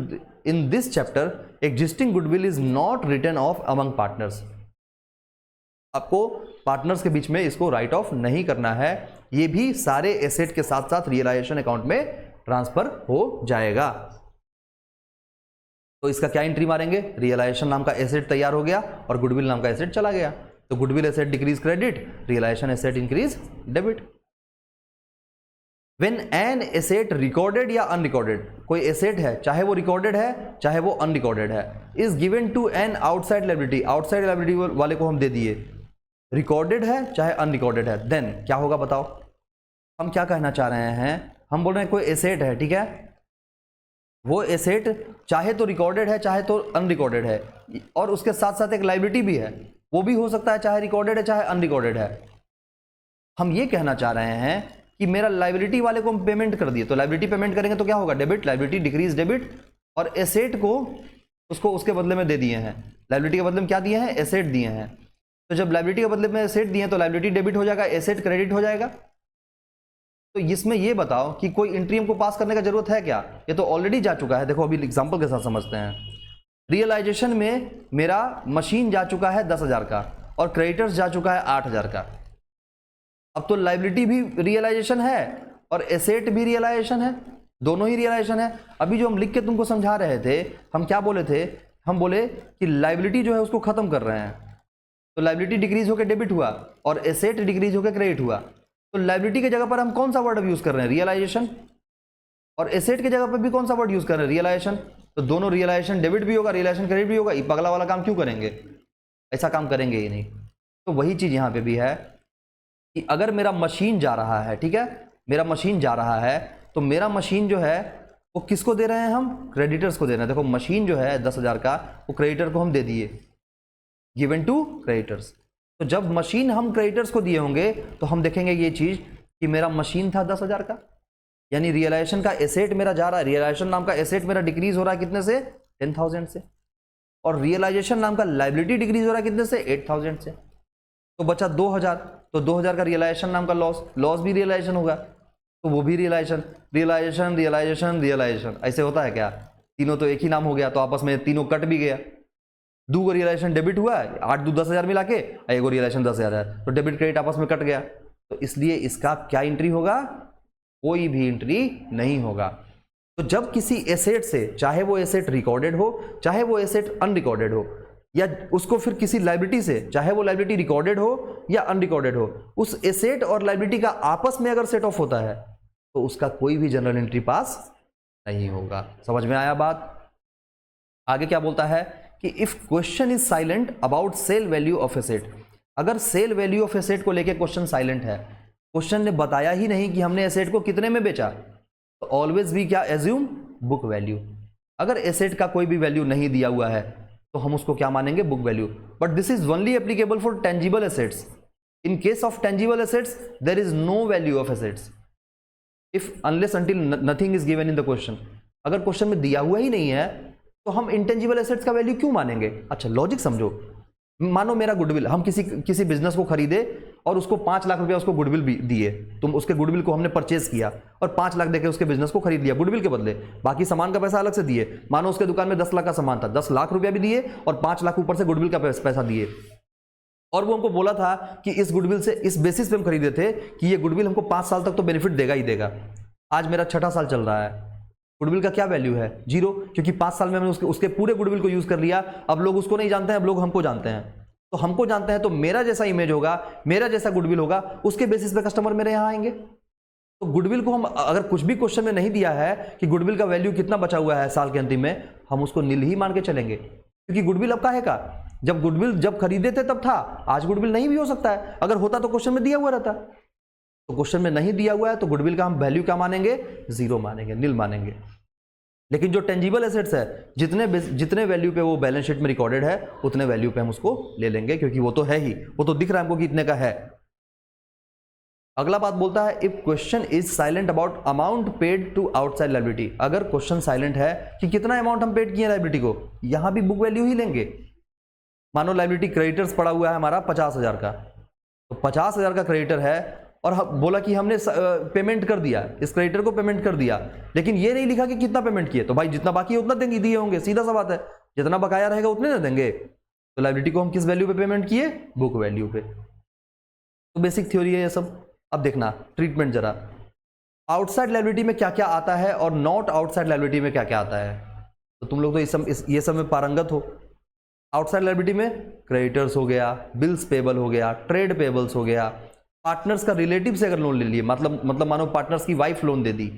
in this chapter existing goodwill is not written off among partners, आपको पार्टनर्स के बीच में इसको राइट ऑफ नहीं करना है, ये भी सारे एसेट के साथ साथ रियलाइजेशन अकाउंट में ट्रांसफर हो जाएगा। तो इसका क्या एंट्री मारेंगे, रियलाइजेशन नाम का एसेट तैयार हो गया और गुडविल नाम का एसेट चला गया, तो goodwill asset decrease credit, realisation asset increase debit. When an asset recorded या अनरिकॉर्डेड, कोई एसेट है चाहे वो रिकॉर्डेड है चाहे वो अनरिकॉर्डेड है, is given to an outside liability, outside liability वाले को हम दे दिए, रिकॉर्डेड है चाहे अनरिकॉर्डेड है, देन क्या होगा बताओ। हम क्या कहना चाह रहे हैं, हम बोल रहे हैं कोई एसेट है, ठीक है, वो एसेट चाहे तो रिकॉर्डेड है चाहे तो अनरिकॉर्डेड है, और उसके साथ साथ एक लायबिलिटी भी है, वो भी हो सकता है चाहे रिकॉर्डेड है चाहे अनरिकॉर्डेड है। हम ये कहना चाह रहे हैं कि मेरा लायबिलिटी वाले को हम पेमेंट कर दिए, तो लायबिलिटी पेमेंट करेंगे तो क्या होगा, डेबिट, लायबिलिटी डिक्रीज डेबिट, और एसेट को उसको उसके बदले में दे दिए हैं, लायबिलिटी के बदले में क्या दिए हैं, एसेट दिए हैं। तो जब लायबिलिटी के बदले में एसेट दिए तो लायबिलिटी डेबिट हो जाएगा, एसेट क्रेडिट हो जाएगा। तो इसमें ये बताओ कि कोई एंट्री हमको पास करने का जरूरत है क्या, ये तो ऑलरेडी जा चुका है। देखो अभी एग्जाम्पल के साथ समझते हैं। रियलाइजेशन में मेरा मशीन जा चुका है 10,000 का और क्रेडिटर्स जा चुका है 8,000 का। अब तो लायबिलिटी भी रियलाइजेशन है और एसेट भी रियलाइजेशन है, दोनों ही रियलाइजेशन है। अभी जो हम लिख के तुमको समझा रहे थे, हम क्या बोले थे, हम बोले कि लायबिलिटी जो है उसको खत्म कर रहे हैं, तो लायबिलिटी डिक्रीज होकर डेबिट हुआ और एसेट डिक्रीज होकर क्रेडिट हुआ। तो लायबिलिटी की जगह पर हम कौन सा वर्ड यूज कर रहे हैं, रियलाइजेशन, और एसेट की जगह पर भी कौन सा वर्ड यूज कर रहे हैं, रियलाइजेशन। तो दोनों रियलाइजेशन डेबिट भी होगा, रियलाइजेशन क्रेडिट भी होगा। ये पगला वाला काम क्यों करेंगे, ऐसा काम करेंगे ही नहीं। तो वही चीज यहाँ पे भी है कि अगर मेरा मशीन जा रहा है, ठीक है, मेरा मशीन जा रहा है, तो मेरा मशीन जो है वो किसको दे रहे हैं, हम क्रेडिटर्स को दे रहे हैं। देखो मशीन जो है 10,000 का, वो क्रेडिटर को हम दे दिए, गिवन टू क्रेडिटर्स। तो जब मशीन हम क्रेडिटर्स को दिए होंगे तो हम देखेंगे ये चीज कि मेरा मशीन था 10,000 का, यानी रियलाइजेशन का एसेट मेरा जा रहा है, रियलाइजेशन नाम का एसेट मेरा डिक्रीज हो रहा है कितने से, 10,000 से, और रियलाइजेशन नाम का लायबिलिटी डिक्रीज हो रहा है कितने से, 8,000 से। तो बचा 2,000, तो 2,000 का रियलाइजेशन नाम का लॉस भी रियलाइजेशन होगा, तो वो भी रियलाइजेशन, रियलाइजेशन रियलाइजेशन रियलाइजेशन। ऐसे होता है क्या, तीनों तो एक ही नाम हो गया, तो आपस में तीनों कट भी गया। 2 रियलाइजेशन डेबिट हुआ, 8 2 10,000 मिला के, 1 रियलाइजेशन 10,000 है, तो डेबिट क्रेडिट आपस में कट गया। तो इसलिए इसका क्या एंट्री होगा, कोई भी एंट्री नहीं होगा। तो जब किसी एसेट से, चाहे वो एसेट रिकॉर्डेड हो चाहे वो एसेट अनरिकॉर्डेड हो, या उसको फिर किसी लाइबिलिटी से, चाहे वो लाइबिलिटी रिकॉर्डेड हो या अनरिकॉर्डेड हो, उस एसेट और लाइबिलिटी का आपस में अगर सेट ऑफ होता है तो उसका कोई भी जनरल एंट्री पास नहीं होगा। समझ में आया बात? आगे क्या बोलता है कि if question is silent about sale value of asset, अगर सेल वैल्यू ऑफ एसेट को लेके क्वेश्चन साइलेंट है, क्वेश्चन ने बताया ही नहीं कि हमने एसेट को कितने में बेचा, तो ऑलवेज भी क्या एज्यूम बुक वैल्यू। अगर एसेट का कोई भी वैल्यू नहीं दिया हुआ है तो हम उसको क्या मानेंगे, book value. But this is only applicable for tangible assets. In case of tangible assets there is no value of assets if unless until nothing is given in the question. अगर क्वेश्चन में दिया हुआ ही नहीं है तो हम intangible assets का value क्यों मानेंगे? अच्छा लॉजिक समझो, मानो मेरा गुडविल, हम किसी बिजनेस को खरीदे और उसको 5 लाख रुपया उसको गुडविल भी दिए, तुम उसके गुडविल को हमने परचेज किया और 5 लाख देके उसके बिजनेस को खरीद लिया गुडविल के बदले, बाकी सामान का पैसा अलग से दिए। मानो उसके दुकान में 10 लाख का सामान था, 10 लाख रुपया भी दिए और 5 लाख ऊपर से गुडविल का पैसा दिए, और वो हमको बोला था कि इस गुडविल से, इस बेसिस पे हम खरीदे थे कि ये गुडविल हमको 5 साल तक तो बेनिफिट देगा ही देगा। आज मेरा 6ठा साल चल रहा है, गुडविल का क्या वैल्यू है? 0, क्योंकि 5 साल में हमने उसके पूरे गुडविल को यूज कर लिया। अब लोग उसको नहीं जानते हैं, अब लोग हमको जानते हैं। तो हमको जानते हैं तो मेरा जैसा इमेज होगा, मेरा जैसा गुडविल होगा, उसके बेसिस पे कस्टमर मेरे यहाँ आएंगे। तो गुडविल को हम, अगर कुछ भी क्वेश्चन में नहीं दिया है कि गुडविल का वैल्यू कितना बचा हुआ है साल के अंतिम में, हम उसको नील ही मान के चलेंगे, क्योंकि गुडविल अब काहे का, जब गुडविल जब खरीदे थे तब था, आज गुडविल नहीं भी हो सकता है। अगर होता तो क्वेश्चन में दिया हुआ रहता, तो क्वेश्चन में नहीं दिया हुआ है तो गुडविल का हम वैल्यू क्या मानेंगे, 0 मानेंगे, नील मानेंगे। लेकिन जो टेंजिबल एसेट्स है, जितने वैल्यू पे वो बैलेंस शीट में रिकॉर्डेड है उतने वैल्यू पे हम उसको ले लेंगे, क्योंकि वो तो है ही, वो तो दिख रहा है हमको कि इतने का है। अगला बात बोलता है if question is silent about amount paid to outside liability. अगर क्वेश्चन साइलेंट है कि कितना अमाउंट हम पेड किए लायबिलिटी को, यहां भी बुक वैल्यू ही लेंगे। मानो लायबिलिटी क्रेडिटर्स पड़ा हुआ है हमारा 50,000 का, तो 50,000 का क्रेडिटर है और बोला कि हमने पेमेंट कर दिया, इस क्रेडिटर को पेमेंट कर दिया, लेकिन ये नहीं लिखा कि कितना पेमेंट किए। तो भाई जितना बाकी है उतना देंगे, दिए होंगे, सीधा सा बात है, जितना बकाया रहेगा उतने ना देंगे। तो लायबिलिटी को हम किस वैल्यू पे पेमेंट किए, बुक वैल्यू पे। तो बेसिक थ्योरी है ये सब। अब देखना ट्रीटमेंट जरा, आउटसाइड लायबिलिटी में क्या क्या आता है और नॉट आउटसाइड लायबिलिटी में क्या क्या आता है। तो तुम लोग तो ये सब में पारंगत हो। आउटसाइड लायबिलिटी में क्रेडिटर्स हो गया, बिल्स पेबल हो गया, ट्रेड पेबल्स हो गया, पार्टनर्स का रिलेटिव से अगर लोन ले लिए, मतलब मानो पार्टनर्स की वाइफ लोन दे दी,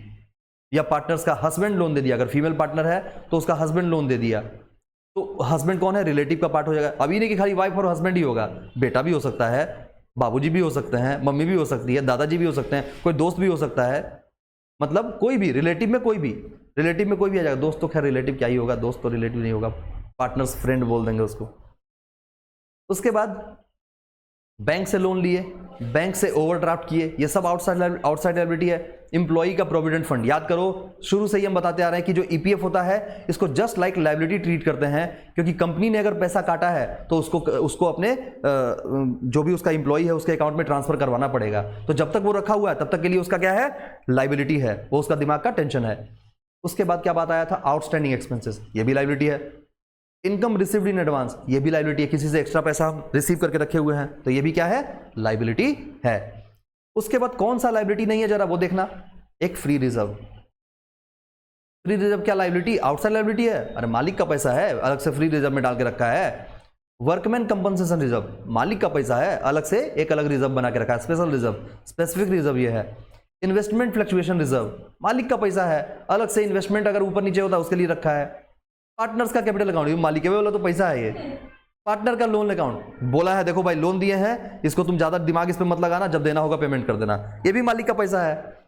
या पार्टनर्स का हस्बैंड लोन दे दिया, अगर फीमेल पार्टनर है तो उसका हस्बैंड लोन दे दिया, तो हस्बैंड कौन है, रिलेटिव का पार्ट हो जाएगा। अभी नहीं कि खाली वाइफ और हस्बैंड ही होगा, बेटा भी हो सकता है, बाबूजी भी हो सकते हैं, मम्मी भी हो सकती है, दादाजी भी हो सकते हैं, कोई दोस्त भी हो सकता है, मतलब कोई भी रिलेटिव में कोई भी आ जाएगा। दोस्त तो खैर रिलेटिव क्या ही होगा, दोस्त तो रिलेटिव नहीं होगा, पार्टनर्स फ्रेंड बोल देंगे उसको। उसके बाद बैंक से लोन लिए, बैंक से ओवरड्राफ्ट किए, ये सब आउटसाइड लायबिलिटी है। एम्प्लॉई का प्रोविडेंट फंड, याद करो शुरू से ही हम बताते आ रहे हैं कि जो ईपीएफ होता है इसको जस्ट लाइक लायबिलिटी ट्रीट करते हैं, क्योंकि कंपनी ने अगर पैसा काटा है तो उसको अपने जो भी उसका एम्प्लॉई है उसके अकाउंट में ट्रांसफर करवाना पड़ेगा। तो जब तक वो रखा हुआ है तब तक के लिए उसका क्या है, लायबिलिटी है, वो उसका दिमाग का टेंशन है। उसके बाद क्या बात आया था, आउटस्टैंडिंग एक्सपेंसेस, ये भी लायबिलिटी है। इनकम रिसीव्ड इन एडवांस, ये भी लायबिलिटी है, किसी से एक्स्ट्रा पैसा हम रिसीव करके रखे हुए हैं, तो ये भी क्या है, लायबिलिटी है। उसके बाद कौन सा लायबिलिटी नहीं है जरा वो देखना, एक फ्री रिजर्व। फ्री रिजर्व क्या लायबिलिटी, आउटसाइड लायबिलिटी है, अरे मालिक का पैसा है, अलग से फ्री रिजर्व में डाल के रखा है। वर्कमैन कंपनसेशन रिजर्व, मालिक का पैसा है, अलग से एक अलग रिजर्व बना के रखा है, स्पेशल रिजर्व, स्पेसिफिक रिजर्व ये है। इन्वेस्टमेंट फ्लक्चुएशन रिजर्व, मालिक का पैसा है, अलग से इन्वेस्टमेंट अगर ऊपर नीचे होता है उसके लिए रखा है। पार्टनर्स का कैपिटल अकाउंट, ये मालिक है वाला तो पैसा है, ये पार्टनर का लोन अकाउंट, बोला है देखो भाई लोन दिए हैं, इसको तुम ज्यादा दिमाग इस पे मत लगाना, जब देना होगा पेमेंट कर देना, ये भी मालिक का पैसा है।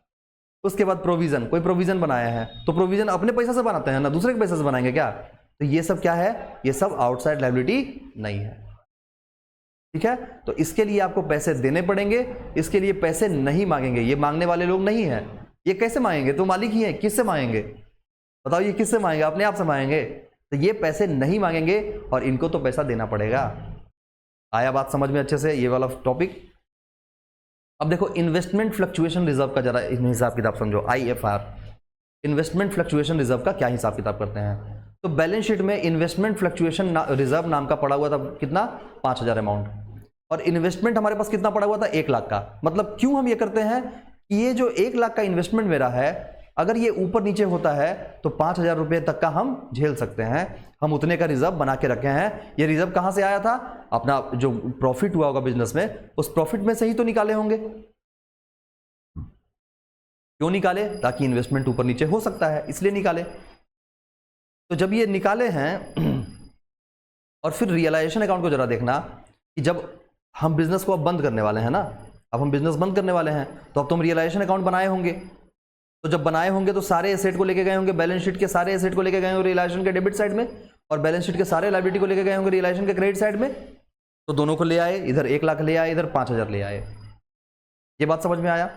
उसके बाद प्रोविजन, कोई प्रोविजन बनाया है तो प्रोविजन अपने पैसा से बनाते हैं ना, दूसरे के पैसे से बनाएंगे क्या, तो ये सब क्या है, ये सब आउटसाइड लायबिलिटी नहीं है। ठीक है, तो इसके लिए आपको पैसे देने पड़ेंगे, इसके लिए पैसे नहीं मांगेंगे, ये मांगने वाले लोग नहीं है। ये कैसे मांगेंगे, तो मालिक ही है, किससे मांगेंगे बताओ, ये किससे मांगेंगे, अपने आप से मांगेंगे, तो ये पैसे नहीं मांगेंगे और इनको तो पैसा देना पड़ेगा। आया बात समझ में अच्छे से, ये वाला टॉपिक। अब देखो इन्वेस्टमेंट फ्लक्चुएशन रिजर्व का जरा हिसाब किताब समझो, IFR, इन्वेस्टमेंट फ्लक्चुएशन रिजर्व का क्या हिसाब किताब करते हैं। तो बैलेंस शीट में इन्वेस्टमेंट फ्लक्चुएशन रिजर्व नाम का पड़ा हुआ था, कितना, 5,000 अमाउंट, और इन्वेस्टमेंट हमारे पास कितना पड़ा हुआ था, 1 लाख का। मतलब क्यों हम ये करते हैं कि ये जो 1 लाख का इन्वेस्टमेंट मेरा है, अगर ये ऊपर नीचे होता है तो 5,000 रुपये तक का हम झेल सकते हैं, हम उतने का रिजर्व बना के रखे हैं। ये रिजर्व कहाँ से आया था? अपना जो प्रॉफिट हुआ होगा बिजनेस में, उस प्रॉफिट में से ही तो निकाले होंगे। क्यों निकाले? ताकि इन्वेस्टमेंट ऊपर नीचे हो सकता है, इसलिए निकाले। तो जब ये निकाले हैं और फिर रियलाइजेशन अकाउंट को जरा देखना कि जब हम बिजनेस को अब बंद करने वाले हैं ना, अब हम बिजनेस बंद करने वाले हैं, तो अब तुम रियलाइजेशन अकाउंट बनाए होंगे। तो जब बनाए होंगे तो सारे एसेट को लेके गए होंगे, बैलेंस शीट के सारे एसेट को लेके गए होंगे रियलाइजेशन के डेबिट साइड में, और बैलेंस शीट के सारे लायबिलिटी को लेके गए होंगे रियलाइजेशन के क्रेडिट साइड में। तो दोनों को ले आए, इधर 1 लाख ले आए, इधर 5,000 ले आए। ये बात समझ में आया?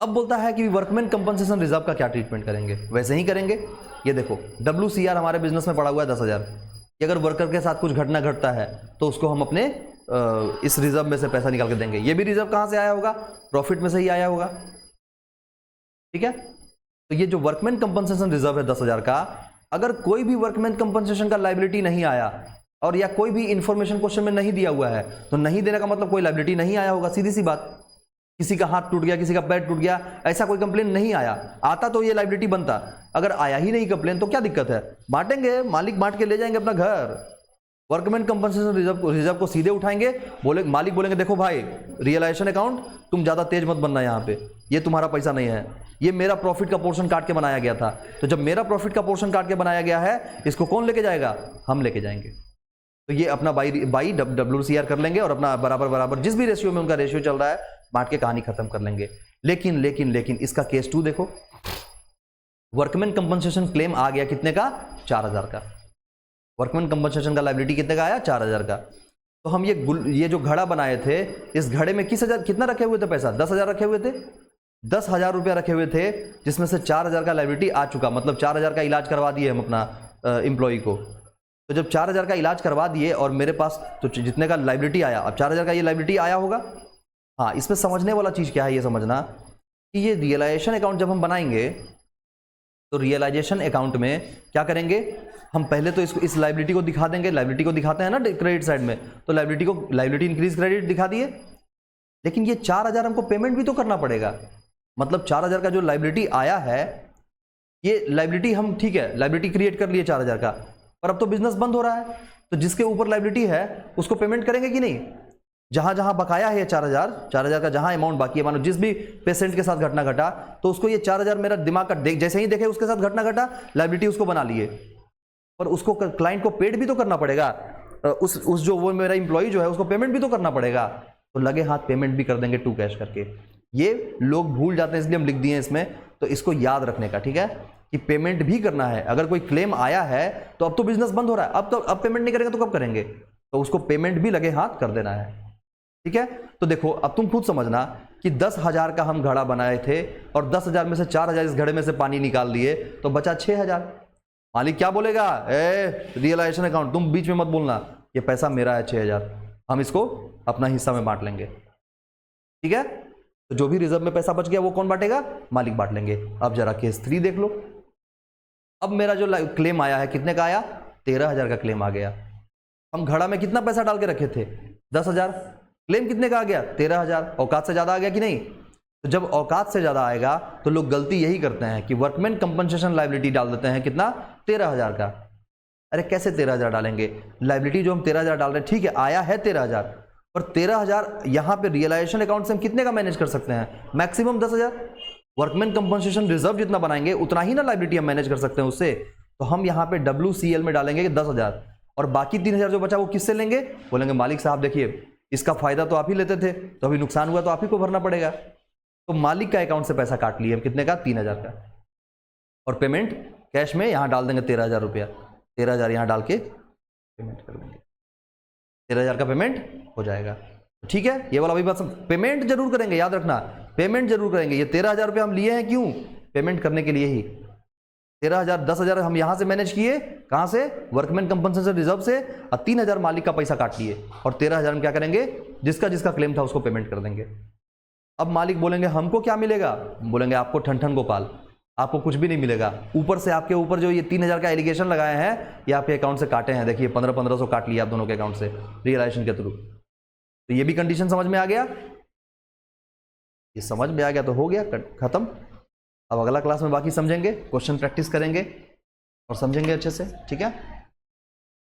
अब बोलता है कि वर्कमैन कंपनसेशन रिजर्व का क्या ट्रीटमेंट करेंगे? वैसे ही करेंगे। ये देखो WCR हमारे बिजनेस में पड़ा हुआ है 10,000। अगर वर्कर के साथ कुछ घटना घटता है तो उसको हम अपने इस रिजर्व में से पैसा निकाल के देंगे। ये भी रिजर्व कहां से आया होगा? प्रॉफिट में से ही आया होगा। ठीक है, तो ये जो वर्कमैन कंपनसेशन रिजर्व है 10,000 का, अगर कोई भी वर्कमैन कंपनसेशन का लायबिलिटी नहीं आया और या कोई भी इंफॉर्मेशन क्वेश्चन में नहीं दिया हुआ है, तो नहीं देने का मतलब कोई लायबिलिटी नहीं आया होगा, सीधी सी बात। किसी का हाथ टूट गया, किसी का पैर टूट गया, ऐसा कोई कंप्लेन नहीं आया, आता तो ये लायबिलिटी बनता। अगर आया ही नहीं कंप्लेन तो क्या दिक्कत है? बांटेंगे, मालिक बांट के ले जाएंगे अपना घर। वर्कमैन कंपनसेशन रिजर्व को सीधे उठाएंगे, मालिक बोलेंगे देखो भाई रियलाइजेशन अकाउंट तुम ज्यादा तेज मत बनना, यहाँ पे ये तुम्हारा पैसा नहीं है, ये मेरा प्रॉफिट का पोर्शन काट के बनाया गया था। तो जब मेरा प्रॉफिट का पोर्शन काट के बनाया गया है, इसको कौन लेके जाएगा? हम लेके जाएंगे। तो ये अपना बाई WCR कर लेंगे और अपना बराबर बराबर जिस भी रेशियो में उनका रेशियो चल रहा है बांट के कहानी खत्म कर लेंगे। लेकिन लेकिन लेकिन इसका केस 2 देखो, वर्कमैन कंपनसेशन क्लेम आ गया कितने का? 4,000 का। वर्कमैन कंपनसेशन का लायबिलिटी कितने का आया? 4,000 का। तो हम ये जो घड़ा बनाए थे, इस घड़े में कितना रखे हुए थे पैसा? 10,000 रखे हुए थे। 10,000 रुपया रखे हुए थे, जिसमें से 4,000 का लायबिलिटी आ चुका, मतलब 4,000 का इलाज करवा दिए हम अपना एम्प्लॉय को। तो जब 4,000 का इलाज करवा दिए और मेरे पास तो जितने का लायबिलिटी आया, अब 4,000 का ये लायबिलिटी आया होगा। हाँ, इसमें समझने वाला चीज़ क्या है, ये समझना कि ये रियलाइजेशन अकाउंट जब हम बनाएंगे तो रियलाइजेशन अकाउंट में क्या करेंगे? हम पहले तो इस लायबिलिटी को दिखा देंगे। लायबिलिटी को दिखाते हैं ना क्रेडिट साइड में, तो लायबिलिटी इंक्रीज क्रेडिट दिखा दिए। लेकिन ये 4,000 हमको पेमेंट भी तो करना पड़ेगा। मतलब 4,000 का जो लायबिलिटी आया है, ये लायबिलिटी हम ठीक है लायबिलिटी क्रिएट कर लिए 4,000 का, पर अब तो बिजनेस बंद हो रहा है, तो जिसके ऊपर लायबिलिटी है उसको पेमेंट करेंगे कि नहीं? जहां जहां बकाया है 4,000 का जहां अमाउंट बाकी है, मानो जिस भी पेशेंट के साथ घटना घटा, तो उसको ये 4,000 मेरा दिमाग का जैसे ही देखे उसके साथ घटना घटा, लायबिलिटी उसको बना लिए, पर उसको क्लाइंट को पेड भी तो करना पड़ेगा। उस जो वो मेरा इंप्लॉई जो है उसको पेमेंट भी तो करना पड़ेगा। तो लगे हाथ पेमेंट भी कर देंगे टू कैश करके। ये लोग भूल जाते हैं, इसलिए हम लिख दिए इसमें। तो इसको याद रखने का, ठीक है, कि पेमेंट भी करना है। अगर कोई क्लेम आया है तो अब तो बिजनेस बंद हो रहा है, अब पेमेंट नहीं करेंगे तो कब करेंगे? तो उसको पेमेंट भी लगे हाथ कर देना है। ठीक है, तो देखो अब तुम खुद समझना कि 10,000 का हम घड़ा बनाए थे और 10,000 में से 4,000 इस घड़े में से पानी निकाल लिए, तो बचा 6,000। मालिक क्या बोलेगा? रियलाइजेशन अकाउंट तुम बीच में मत बोलना, ये पैसा मेरा है 6,000, हम इसको अपना हिस्सा में बांट लेंगे। ठीक है, तो जो भी रिजर्व में पैसा बच गया वो कौन बांटेगा? मालिक बांट लेंगे। अब जरा केस 3 देख लो। अब मेरा जो क्लेम आया है कितने का आया? 13,000 का क्लेम आ गया। हम घड़ा में कितना पैसा डाल के रखे थे? 10,000। क्लेम कितने का आ गया? 13,000। औकात से ज्यादा आ गया कि नहीं? तो जब औकात से ज्यादा आएगा तो लोग गलती यही करते हैं कि वर्कमैन कंपनसेशन लायबिलिटी डाल देते हैं। कितना? 13,000 का। अरे कैसे 13,000 डालेंगे? लायबिलिटी जो हम 13,000 डाल रहे हैं, ठीक है आया है 13,000, और 13,000 यहां पे रियलाइजेशन अकाउंट से हम कितने का मैनेज कर सकते हैं? मैक्सिमम 10,000। वर्कमैन कंपनसेशन रिजर्व जितना बनाएंगे उतना ही ना लायबिलिटी हम मैनेज कर सकते हैं उससे। तो हम यहाँ पे WCL में डालेंगे 10,000, और बाकी 3,000 जो बचा वो किससे लेंगे? बोलेंगे मालिक साहब देखिए इसका फायदा तो आप ही लेते थे, तो अभी नुकसान हुआ तो आप ही को भरना पड़ेगा। तो मालिक का अकाउंट से पैसा काट लिए हम, कितने का? 3,000 का, और पेमेंट कैश में यहां डाल देंगे 13,000 रुपया। 13,000 यहां डाल के पेमेंट कर देंगे, 13,000 का पेमेंट हो जाएगा। ठीक है, ये वाला भी बात पेमेंट जरूर करेंगे, याद रखना पेमेंट जरूर करेंगे। ये 13,000 रुपया हम लिए हैं क्यों? पेमेंट करने के लिए ही। 13,000 10,000 हम यहां से मैनेज किए, कहां से? वर्कमैन कंपनसेशन रिजर्व से, और 3,000 मालिक का पैसा काट लिए, और 13,000 हम क्या करेंगे? जिसका जिसका क्लेम था उसको पेमेंट कर देंगे। अब मालिक बोलेंगे हमको क्या मिलेगा? बोलेंगे आपको ठन गोपाल, आपको कुछ भी नहीं मिलेगा। ऊपर से आपके ऊपर जो ये 3,000 का एलिगेशन लगाए हैं ये आपके अकाउंट से काटे हैं। देखिए 1500 काट लिया आप दोनों के अकाउंट से रियलाइजेशन के थ्रू। तो ये भी कंडीशन समझ में आ गया? ये समझ में आ गया तो हो गया खत्म। अब अगला क्लास में बाकी समझेंगे, क्वेश्चन प्रैक्टिस करेंगे और समझेंगे अच्छे से, ठीक है।